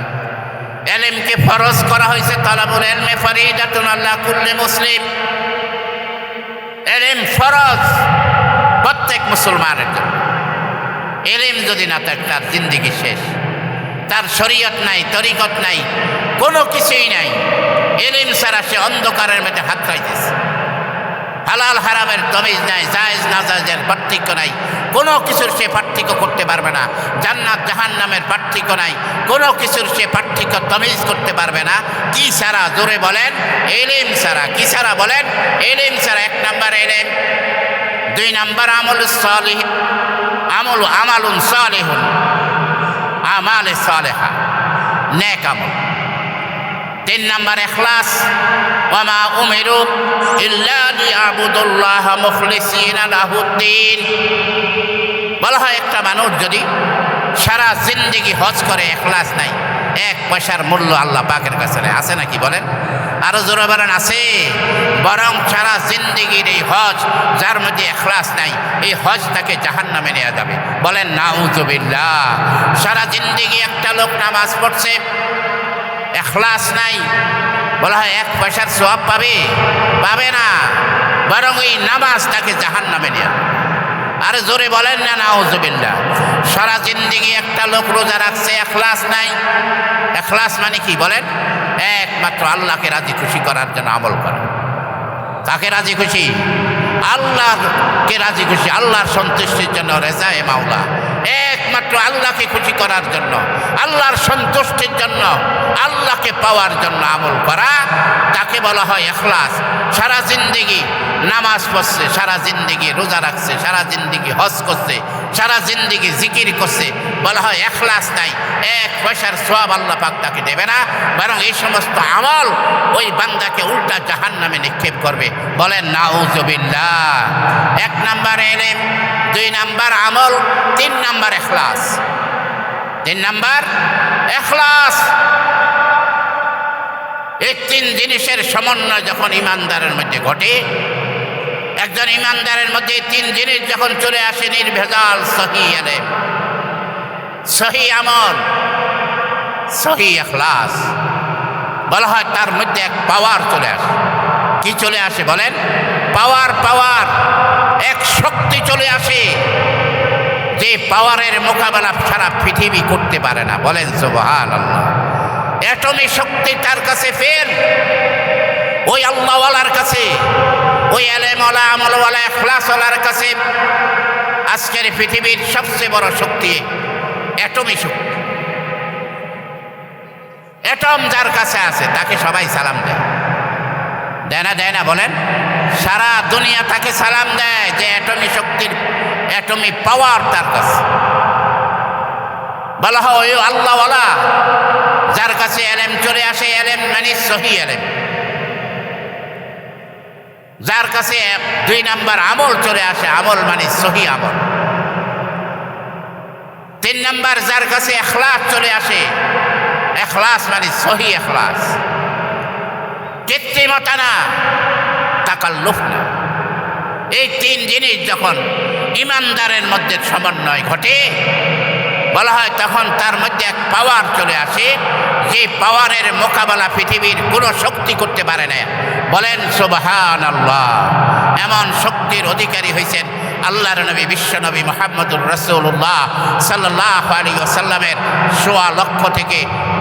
ইলমকে ফরজ করা হয়েছে। তালাবুল ইলমি ফরিদাতুন আলা কুল্লি মুসলিম। ইলম ফরজ প্রত্যেক মুসলমানের জন্য। ইলম যদি না থাকে তার জিন্দেগি শেষ। তার শরীয়ত নাই, তরিকত নাই, কোনো কিছুই নাই। ইলম ছাড়া সে অন্ধকারের মধ্যে হাত খাইতেছে। হালাল হারামের তমিজ নাই, জায়েজ নাজায়েজের পার্থক্য নাই, কোনো কিছুর সে পার্থক্য করতে পারবে না। জান্নাত জাহান্নামের পার্থক্য নাই, কোনো কিছুর সে পার্থক্য তমিজ করতে পারবে না। কি ছাড়া? জোরে বলেন, ইলম ছাড়া। কি ছাড়া বলেন? ইলম ছাড়া। 1 নাম্বার ইলম, 2 নাম্বার আমালুস সালিহ, আমালুন সালিহুন, আমালে সালেহা, নেক আমল। 3 নাম্বার ইখলাস, ওয়ামা উমিরু ইল্লা লিয়াবুদুল্লাহ মুখলিসিনা লাহুদ্দিন। বলা হয় একটা মানুষ যদি সারা জিন্দেগি হজ করে, ইখলাস নাই, 1 পয়সার মূল্য আল্লাহ পাকের কাছে নেই। আছে নাকি বলেন? আরো জোরে বলেন, আছে। বরং সারা জিন্দেগির এই হজ যার মধ্যে ইখলাস নাই, এই হজ তাকে জাহান্নামে নিয়ে যাবে। বলেন নাউযুবিল্লাহ। সারা জিন্দেগি একটা লোক নামাজ পড়ছে, ইখলাস নাই, বলা হয় 1 পয়সার সওয়াব পাবে? পাবে না, বরং এই নামাজ তাকে জাহান্নামে নিয়ে যাবে। আরে জোরে বলেন না নাউযুবিল্লাহ। সারা জিন্দেগি একটা লোক রোজা রাখছে, ইখলাস নাই। ইখলাস মানে কি বলেন? একমাত্র আল্লাহকে রাজি খুশি করার জন্য আমল করা। তাকে রাজি খুশি, আল্লাহকে রাজি খুশি, আল্লাহর সন্তুষ্টির জন্য, রেজায়ে মাওলা, একমাত্র আল্লাহকে খুশি করার জন্য, আল্লাহর সন্তুষ্টির জন্য, আল্লাহকে পাওয়ার জন্য আমল করা, তাকে বলা হয় ইখলাস। সারা জিন্দেগি নামাজ পড়ছে, সারা জিন্দেগি রোজা রাখছে, সারা জিন্দেগি হজ করছে, সারা জিন্দেগি জিকির করছে, বলা হয় ইখলাস নাই, 1 পয়সার সওয়াব আল্লাহ পাক তাকে দেবে না, বরং এই সমস্ত আমল ওই বান্দাকে উল্টা জাহান্নামে নিক্ষেপ করবে। বলেন নাউযুবিল্লাহ। 1 নাম্বার ইলম, 2 নাম্বার আমল, 3 নাম্বার ইখলাস। 3 নাম্বার ইখলাস। এই 3 জিনিসের সমন্বয় যখন ইমানদারের মধ্যে ঘটে, একজন ইমানদারের মধ্যে 3 জিনিস যখন চলে আসে, নির্ভেজাল সহি ইলম, সহি আমল, সহি ইখলাস, বলা হয় তার মধ্যে এক পাওয়ার চলে আসে। কি চলে আসে বলেন? পাওয়ার, এক শক্তি চলে আসে, যে পাওয়ারের মোকাবেলা সারা পৃথিবী করতে পারে না। বলেন সুবহানাল্লাহ। এটমি শক্তি তার কাছে, ফের ওই আল্লাহওয়ালার কাছে, ওই ইলমওয়ালা, আমলওয়ালা, ইখলাসওয়ালার কাছে আজকের পৃথিবীর সবচেয়ে বড় শক্তি এটমি শক্তি। এটম যার কাছে আছে তাকে সবাই সালাম দেয়, দেয় না বলেন? সারা দুনিয়া তাকে সালাম দেয় যে এটমি শক্তির, এটমি পাওয়ার তার কাছে। বলা হয় ওই আল্লাহওয়ালা যার কাছে ইলম চলে আসে, ইলম মানে সহি ইলম, যার কাছে 2 নাম্বার আমল চলে আসে, আমল মানে সহি আমল। 3 নাম্বার যার কাছে ইখলাস চলে আসে, ইখলাস মানে সহি ইখলাস, কৃত্রিমতা না, তাকাল্লুফ না। এই 3 জিনিস যখন ইমানদারের মধ্যে সমন্বয় ঘটে, বলা হয় তখন তার মধ্যে এক পাওয়ার চলে আসে, যে পাওয়ারের মোকাবেলা পৃথিবীর কোনো শক্তি করতে পারে না। বলেন সুবহানাল্লাহ। এমন শক্তির অধিকারী হয়েছেন আল্লাহর নবী, বিশ্বনবী মুহাম্মদুর রাসূলুল্লাহ সাল্লাল্লাহু আলাইহি ওয়াসাল্লামের 1.25 লক্ষ থেকে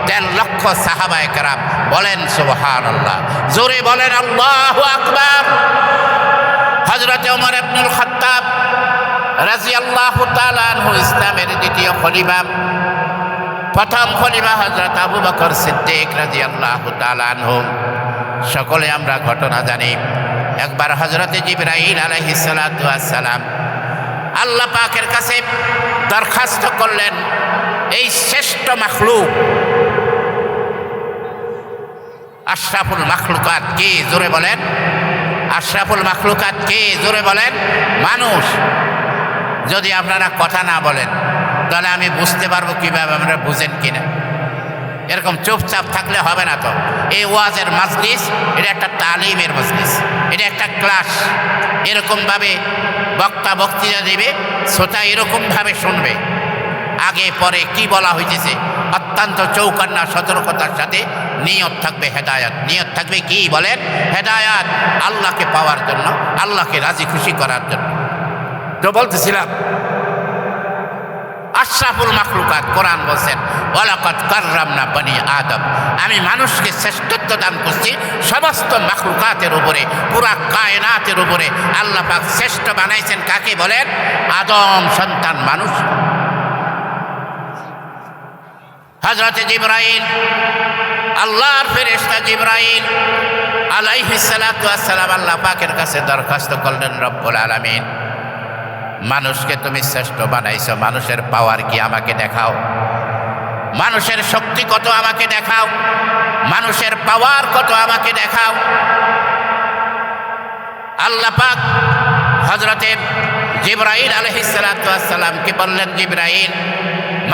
1.5 লক্ষ সাহাবায়ে কেরাম। বলেন সুবহানাল্লাহ। জোরে বলেন আল্লাহু আকবার। হযরত ওমর ইবনুল খাত্তাব রাদিয়াল্লাহু তাআলা আনহু ইসলামের 2য় খলিফা, প্রথম খলিফা হযরত আবু বকর সিদ্দিক রাদিয়াল্লাহু তাআলা আনহু। সকলে আমরা ঘটনা জানি। একবার হযরত জিবরাইল আলাইহিস সালাতু ওয়াস সালাম আল্লাহ পাকের কাছে দরখাস্ত করলেন, এই শ্রেষ্ঠ মাখলুক, আশরাফুল মাখলুকাত কে? জোরে বলেন। আশরাফুল মাখলুকাত কে? জোরে বলেন। মানুষ। যদি আপনারা কথা না বলেন তাহলে আমি বুঝতে পারবো কিভাবে আপনারা বুঝেন কিনা। এরকম চুপচাপ থাকলে হবে না তো। এই ওয়াজের মাজলিস এটা একটা তালিমের মজলিস, এটা একটা ক্লাস। এরকমভাবে বক্তা বক্তৃতা দেবে, শ্রোতা এরকমভাবে শুনবে, আগে পরে কি বলা হইতেছে অত্যন্ত চৌকান্না সতর্কতার সাথে। নিয়ত থাকবে হেদায়াত, নিয়ত থাকবে কি বলেন? হেদায়াত, আল্লাহকে পাওয়ার জন্য, আল্লাহকে রাজি খুশি করার জন্য। তো বলতেছিলাম আশরাফুল মাখলুকাত। কোরআন বলছেন ওয়ালাকাদ কাররামনা বনি আদম, আমি মানুষকে শ্রেষ্ঠত্ব দান করছি সমস্ত মাখলুকাতের উপরে, পুরা কায়নাতের উপরে আল্লাহ পাক শ্রেষ্ঠ বানাইছেন। কাকে বলেন? আদম সন্তান মানুষ। হযরতে জিবরাইল, আল্লাহর ফেরেশতা জিবরাইল আলাইহিস সালাতু ওয়াস সালাম আল্লাহ পাকের কাছে দরখাস্ত করলেন, রব্বুল আলামিন, মানুষকে তুমি শ্রেষ্ঠ বানাইছো, মানুষের পাওয়ার কি আমাকে দেখাও, মানুষের শক্তি কত আমাকে দেখাও, মানুষের পাওয়ার কত আমাকে দেখাও। আল্লাহ পাক হযরতে জিবরাইল আলাইহিস সালাতু ওয়াস সালামকে বললেন, জিবরাইল,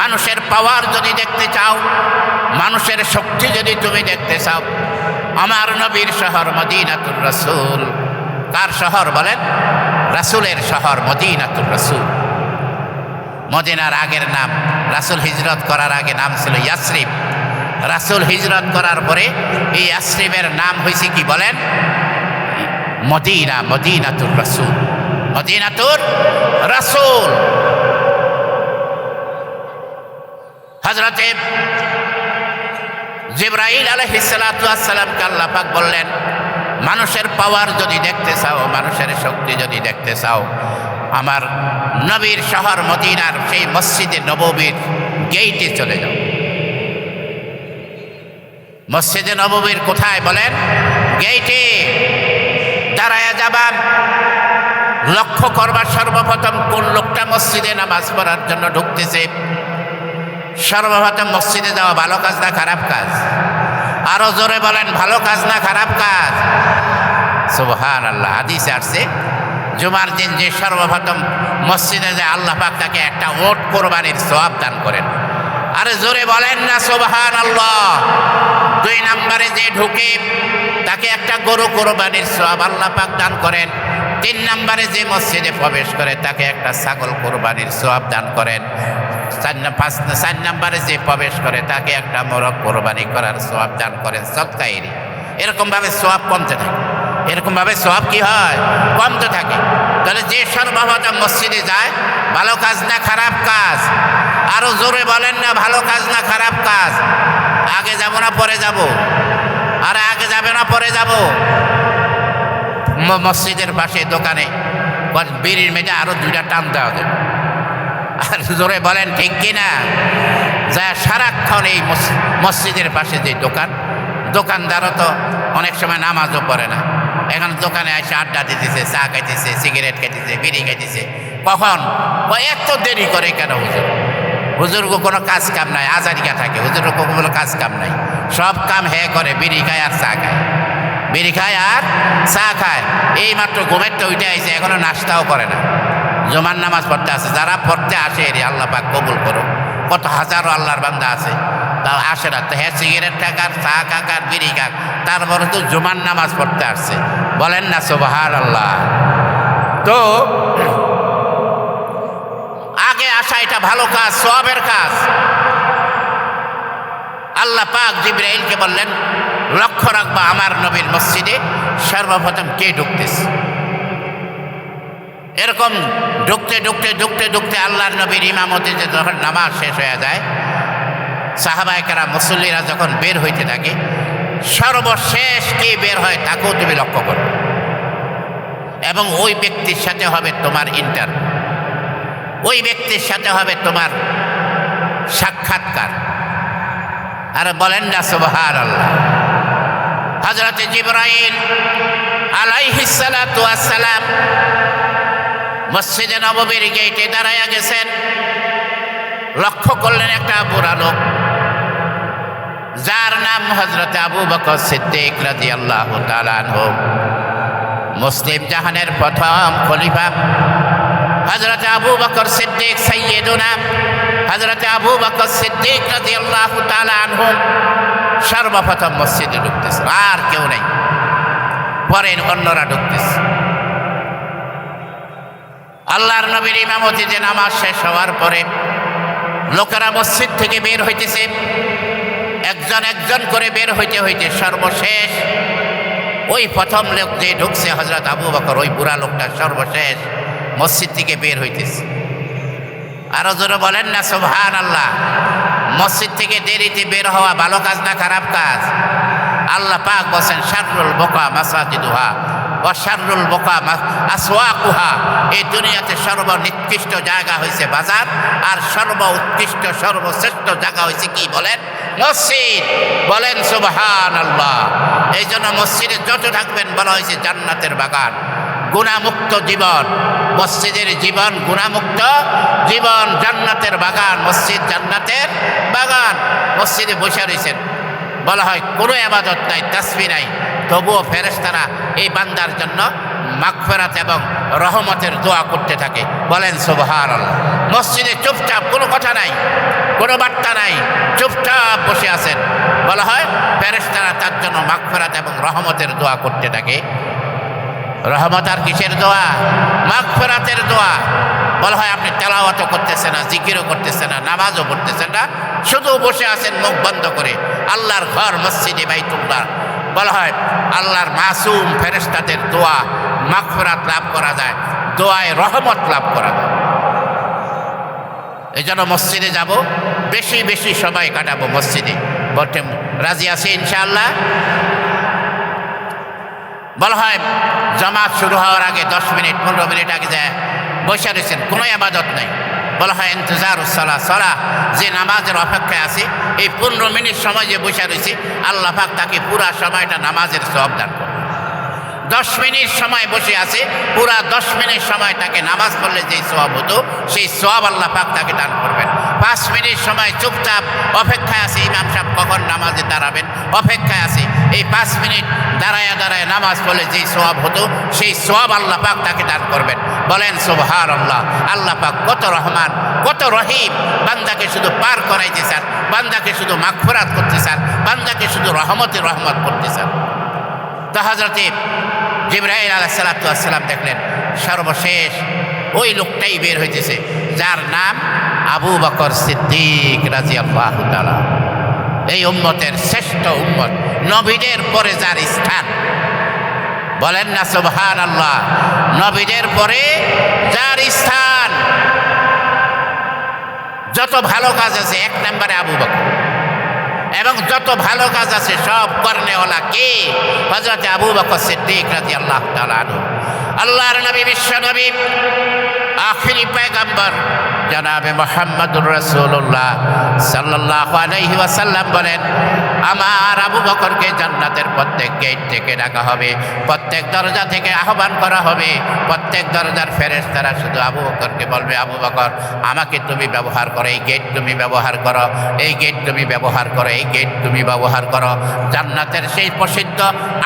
মানুষের পাওয়ার যদি দেখতে চাও, মানুষের শক্তি যদি তুমি দেখতে চাও, আমার নবীর শহর মদিনাতুর রাসূল। কার শহর বলেন? রাসূলের শহর মদিনাতুর রাসূল। মদিনার আগের নাম, রাসূল হিজরত করার আগে নাম ছিল ইয়াসরিব। রাসূল হিজরত করার পরে এই ইয়াসরিবের নাম হয়েছে কি বলেন? মদিনা, মদিনাতুর রাসূল, মদিনাতুর রাসূল। হযরতে জিবরাইল আলাইহিস সালাতু ওয়াস সালামকে আল্লাহ পাক বললেন, মানুষের পাওয়ার যদি দেখতে চাও, মানুষের শক্তি যদি দেখতে চাও, আমার নবীর শহর মদিনার সেই মসজিদে নববীর গেইটে চলে যাও। মসজিদে নববীর কোথায় বলেন? গেইটে দাঁড়ায়া যাবেন, লক্ষ্য করবার সর্বপ্রথম কোন লোকটা মসজিদে নামাজ পড়ার জন্য ঢুকতেছে। সর্বপ্রথম মসজিদে যাওয়া ভালো কাজ না খারাপ কাজ? আরো জোরে বলেন, ভালো কাজ না খারাপ কাজ? সুবহানাল্লাহ। হাদিসে আসছে, জুমার দিন যে সর্বপ্রথম মসজিদে যায় আল্লাহ পাক তাকে একটা ওট কোরবানির সওয়াব দান করেন। আরে জোরে বলেন না সুবহানাল্লাহ। 2 নম্বরে যে ঢুকে তাকে একটা গরু কোরবানির সওয়াব আল্লাহ পাক দান করেন। 3 নম্বরে যে মসজিদে প্রবেশ করে তাকে একটা ছাগল কোরবানির সওয়াব দান করেন। 4 নম্বরে যে প্রবেশ করে তাকে একটা মোরগ কোরবানি করার সওয়াব দান করেন। সদকায়েরই এরকমভাবে সওয়াব কমতে থাকে, এরকমভাবে সওয়াব কি হয়? কমতে থাকে। তাহলে যে সর্বপ্রথম মসজিদে যায়, ভালো কাজ না খারাপ কাজ? আরো জোরে বলেন না, ভালো কাজ না খারাপ কাজ? আগে যাব না পরে যাব? আরে আগে যাবে না পরে যাব? মসজিদের পাশে দোকানে বিড়ির মেজে আরো 2টা টান দেওয়া যাবে। আর জোরে বলেন ঠিক কিনা? যা সারাক্ষণ এই মসজিদের পাশে যে দোকানদারও তো অনেক সময় নামাজও পড়ে না, এখন দোকানে এসে আড্ডা দিতেছে, চা খাইতেছে, সিগারেট খাইতেছে, বিড়ি খাইতেছে। কখন? এত দেরি করে কেন হুজুর? হুজুরকে কোনো কাজ কাম নাই, আজারিকা থাকে, হুজুরকে কোনো কাজ কাম নাই, সব কাম করে, বিড়ি খায় আর চা খায়, বিড়ি খায় আর চা খায়। এই মাত্র ঘুমের তো উঠে আইছে, এখনো নাস্তাও করে না, জুমার নামাজ পড়তে আসে। যারা পড়তে আসে এর আল্লাহ পাক কবুল করো। কত হাজারো আল্লাহর বান্দা আছে তাও আসে না, তো সিগারেট খাক, চা খাক আর বিড়ি খাক, তারপরে তো জুমার নামাজ পড়তে আসছে। বলেন না সুবহানাল্লাহ। তো আগে আসা এটা ভালো কাজ, সওয়াবের কাজ। আল্লাহ পাক জিবরাইলকে বললেন, লক্ষ্য রাখবা আমার নবীর মসজিদে সর্বপ্রথম কে ঢুকতেছে। এরকম ঢুকতে ঢুকতে ঢুকতে ঢুকতে আল্লাহর নবীর ইমামতিতে যখন নামাজ শেষ হয়ে যায়, সাহাবায়ে কেরাম মুসল্লিরা যখন বের হইতে থাকে, সর্বশেষ কে বের হয় তাকেও তুমি লক্ষ্য করো, এবং ওই ব্যক্তির সাথে হবে তোমার ইন্টারভিউ, ওই ব্যক্তির সাথে হবে তোমার সাক্ষাৎকার। আর বলেন না সুবহানাল্লাহ। হযরতে জিবরাইল আলাইহিস সালাতু ওয়াস সালাম মসজিদে নববীর গেটে দাঁড়ায়া গেছেন। লক্ষ্য করলেন একটা বুড়া লোক, যার নাম হযরতে আবু বকর সিদ্দিক রাদিয়াল্লাহু তাআলা আনহু, মুসলিম জাহানের প্রথম খলিফা হযরতে আবু বকর সিদ্দিক সাইয়্যিদুনা হযরতে আবু বকর সিদ্দিক রাদিয়াল্লাহু তাআলা আনহু সর্বপ্রথম মসজিদে ঢুকতেছে, আর কেউ নেই, পরে অন্যরা ঢুকতেছে। আল্লাহর নবীর ইমামতিতে নামাজ শেষ হওয়ার পরে লোকেরা মসজিদ থেকে বের হইতেছে, একজন একজন করে বের হইতে হইতে সর্বশেষ ওই প্রথম লোক যে ঢুকছে হযরত আবু বকর, ওই বুড়া লোকটা সর্বশেষ মসজিদ থেকে বের হইতেছে। আরো জোরে বলেন না সুবহানাল্লাহ। মসজিদ থেকে দেরিতে বের হওয়া ভালো কাজ না খারাপ কাজ? আল্লাহ পাক বলেন শাররুল বুকা মাসাজিদুহা ওয়া শাররুল বুকা আসওয়াকুহা। এই দুনিয়াতে সর্বনিকৃষ্ট জায়গা হয়েছে বাজার, আর সর্বোৎকৃষ্ট সর্বশ্রেষ্ঠ জায়গা হয়েছে কি বলেন? মসজিদ। বলেন সুবহানাল্লাহ। এই জন্য মসজিদে যত থাকবেন বলা হয়েছে জান্নাতের বাগান, গুনাহমুক্ত জীবন। মসজিদের জীবন গুনাহমুক্ত জীবন, জান্নাতের বাগান। মসজিদ জান্নাতের বাগান। মসজিদে বসে রয়েছেন, বলা হয় কোনো ইবাদত নাই, তাসবিহ নাই, তবুও ফেরেশতারা এই বান্দার জন্য মাগফিরাত এবং রহমতের দোয়া করতে থাকে। বলেন সুবহানাল্লাহ। মসজিদে চুপচাপ, কোনো কথা নাই, কোনো বার্তা নাই, চুপচাপ বসে আছেন, বলা হয় ফেরেশতারা তার জন্য মাগফিরাত এবং রহমতের দোয়া করতে থাকে। রহমত আর কিসের দোয়া? মাগফিরাতের দোয়া। বলা হয় আপনি তেলাওয়াতও করতেছেন না, জিকিরও করতেছেন না, নামাজও পড়তেছেন না, শুধু বসে আছেন মুখ বন্ধ করে। আল্লাহর ঘর মসজিদে বাইতুল্লাহ। বলা হয় আল্লাহর মাসুম ফেরেশতাদের দোয়া মাগফিরাত লাভ করা যায়, দোয়ায় রহমত লাভ করা যায়। এই জন্য মসজিদে যাব, বেশি বেশি সময় কাটাবো মসজিদে। বলতে রাজি আছি ইনশাআল্লাহ? বলা হয় জামাত শুরু হওয়ার আগে 10 মিনিট 15 মিনিট আগে যায় বসে রয়েছেন, কোনো ইবাদত নাই। বলা হয় ইন্তজারুস সালাহ, সালাহ, যে নামাজের অপেক্ষায় আছে, এই 15 মিনিট সময় যে বসে রয়েছে, আল্লাহ পাক তাকে পুরা সময়টা নামাজের সওয়াব দান করবে। 10 মিনিট সময় বসে আছে, পুরা 10 মিনিট সময় তাকে নামাজ পড়লে যেই সওয়াব হতো, সেই সওয়াব আল্লাহ পাক তাকে দান করবেন। 5 মিনিট সময় চুপচাপ অপেক্ষায় আছে, ইমাম সাহেব কখন নামাজে দাঁড়াবেন, অপেক্ষায় আছে। এই 5 মিনিট দাঁড়ায় দাঁড়ায় নামাজ পড়লে যেই সওয়াব হতো, সেই সওয়াব আল্লাহ পাক তাকে দান করবেন। বলেন সুবহানাল্লাহ। আল্লাহ পাক কত রহমান, কত রহিম। বান্দাকে শুধু পার করাইতে চান, বান্দাকে শুধু মাগফিরাত করতে চান, বান্দাকে শুধু রহমতে রহমত করতে চান। তো হযরতে জিবরাইল আলাইহিস সালাতু ওয়াস সালাম দেখলেন সর্বশেষ ওই লোকটাই বের হইতেছে, যার নাম আবু বকর সিদ্দিক রাদিয়াল্লাহু তাআলা। এই উম্মতের শ্রেষ্ঠ উম্মত, নবীদের পরে যার স্থান। বলেন না সুবহানাল্লাহ। নবীদের পরে যার স্থান, যত ভালো কাজ আছে 1 নম্বরে আবু বকর, এবং যত ভালো কাজ আছে সব করনেওয়ালা কে? হযরত আবু বকর সিদ্দিক রাদিয়াল্লাহু তাআলা আনহু। আল্লাহর নবী, বিশ্ব নবী, আখিরি পয়গম্বর জনাবে মুহাম্মদুর রাসূলুল্লাহ সাল্লাল্লাহু আলাইহি ওয়াসাল্লাম বলেন, আমার আবু বকরকে জান্নাতের প্রত্যেক গেট থেকে ডাকা হবে, প্রত্যেক দরজা থেকে আহ্বান করা হবে। প্রত্যেক দরজার ফেরেশতারা শুধু আবু বকরকে বলবে, আবু বকর আমাকে তুমি ব্যবহার করো, এই গেট তুমি ব্যবহার করো, এই গেট তুমি ব্যবহার করো, এই গেট তুমি ব্যবহার করো। জান্নাতের সেই প্রসিদ্ধ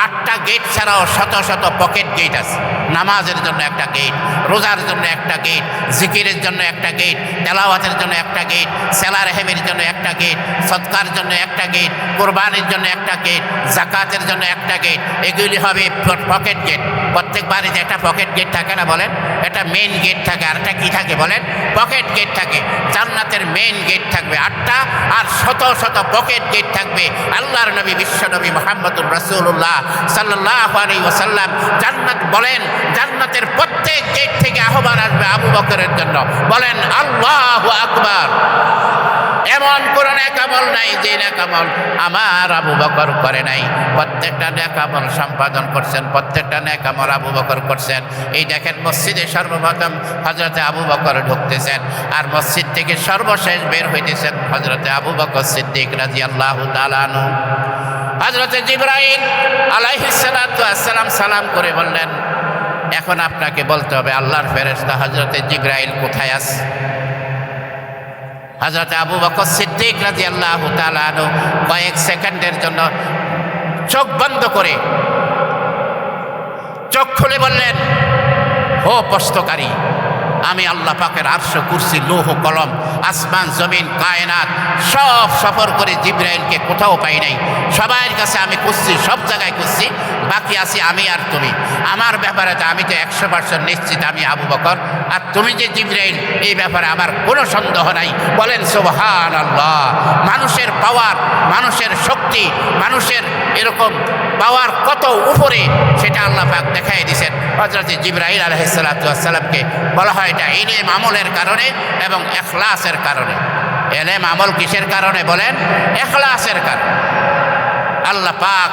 8টা গেট ছাড়াও শত শত পকেট গেট আছে। নামাজের জন্য একটা গেট, রোজার জন্য একটা গেট, জিকিরের জন্য একটা গেট, তেলাওয়াতের জন্য একটা গেট, সেলা রেহেমের জন্য একটা গেট, সদকার জন্য একটা গেট, কোরবানির জন্য একটা গেট, যাকাতের জন্য একটা গেট। এগুলি হবে পকেট গেট। প্রত্যেক বাড়িতে একটা পকেট গেট থাকে না বলেন? একটা মেইন গেট থাকে, আর একটা কি থাকে বলেন? পকেট গেট থাকে। জান্নাতের মেইন গেট থাকবে 8টা, আর শত শত পকেট গেট থাকবে। আল্লাহর নবী, বিশ্ব নবী মুহাম্মদুর রাসূলুল্লাহ সাল্লাল্লাহু আলাইহি ওয়াসাল্লাম জান্নাত বলেন, জান্নাতের প্রত্যেক গেট থেকে আহ্বান আসবে আবু বকরের জন্য। বলেন আল্লাহু আকবার। এমন কোন নেক আমল নাই যে নেক আমল আমার আবু বকর করে নাই। প্রত্যেকটা নেক আমল সম্পাদন করছেন, প্রত্যেকটা নেক আমল আবু বকর করছেন। এই দেখেন মসজিদে সর্বপ্রথম হযরতে আবু বকর ঢুকতেছেন, আর মসজিদ থেকে সর্বশেষ বের হইতেছেন হযরতে আবু বকর সিদ্দিক রাদিয়াল্লাহু তাআলা আনহু। হযরতে জিবরাইল আলাইহিস সালাতু ওয়াস সালাম সালাম করে বললেন, এখন আপনাকে বলতে হবে আল্লাহর ফেরেশতা হযরতে জিবরাইল কোথায় আছে? হযরত আবু বকর সিদ্দিক রাদিয়াল্লাহু তাআলা আনহু কয়েক সেকেন্ডের জন্য চোখ বন্ধ করে চোখ খুলে বললেন, ও প্রশ্নকারী, আমি আল্লাহ পাকের আরশ, কুরসি, লৌহ কলম, আসমান জমিন কায়নাত সব সফর করে জিবরাইলকে কোথাও পাই নাই। সবার কাছে আমি খুঁজছি, সব জায়গায় খুঁজছি, বাকি আছি আমি আর তুমি। আমার ব্যাপারে তো আমি তো 100% নিশ্চিত আমি আবু বকর, আর তুমি যে জিবরাইল, এই ব্যাপারে আমার কোনো সন্দেহ নাই। বলেন সুবহানাল্লাহ। মানুষের পাওয়ার, মানুষের শক্তি, মানুষের এরকম পাওয়ার কত উপরে সেটা আল্লাহ পাক দেখাই দিয়েছেন। হযরত জিবরাইল আলাইহিস সালাতু ওয়াস সালামকে বলা হয় এটা ইলম আমলের কারণে এবং ইখলাসের কারণে। ইলম আমল কিসের কারণে বলেন? ইখলাসের কারণে। আল্লাহ পাক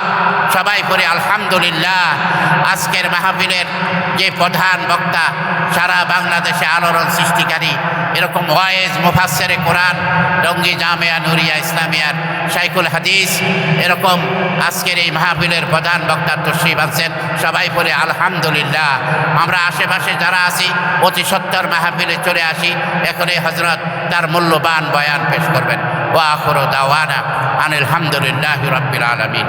সবাই পড়ে আলহামদুলিল্লাহ। আজকের মাহফিলের যে প্রধান বক্তা, সারা বাংলাদেশে আলোড়ন সৃষ্টিকারী, এরকম ওয়াইজ মুফাসসিরে কোরআন টঙ্গী জামিয়া নুরিয়া ইসলামিয়ার শাইখুল হাদিস, এরকম আজকের এই মাহফিলের প্রধান বক্তা তশরিফ আনছেন। সবাই পড়ে আলহামদুলিল্লাহ। আমরা আশেপাশে যারা আছি অতি সত্তর মাহফিলে চলে আসি। এখনই হযরত তার মূল্যবান বয়ান পেশ করবেন। ওয়া আখিরু দাওয়ানা আনিল হামদুলিল্লাহি রাব্বিল আলামিন।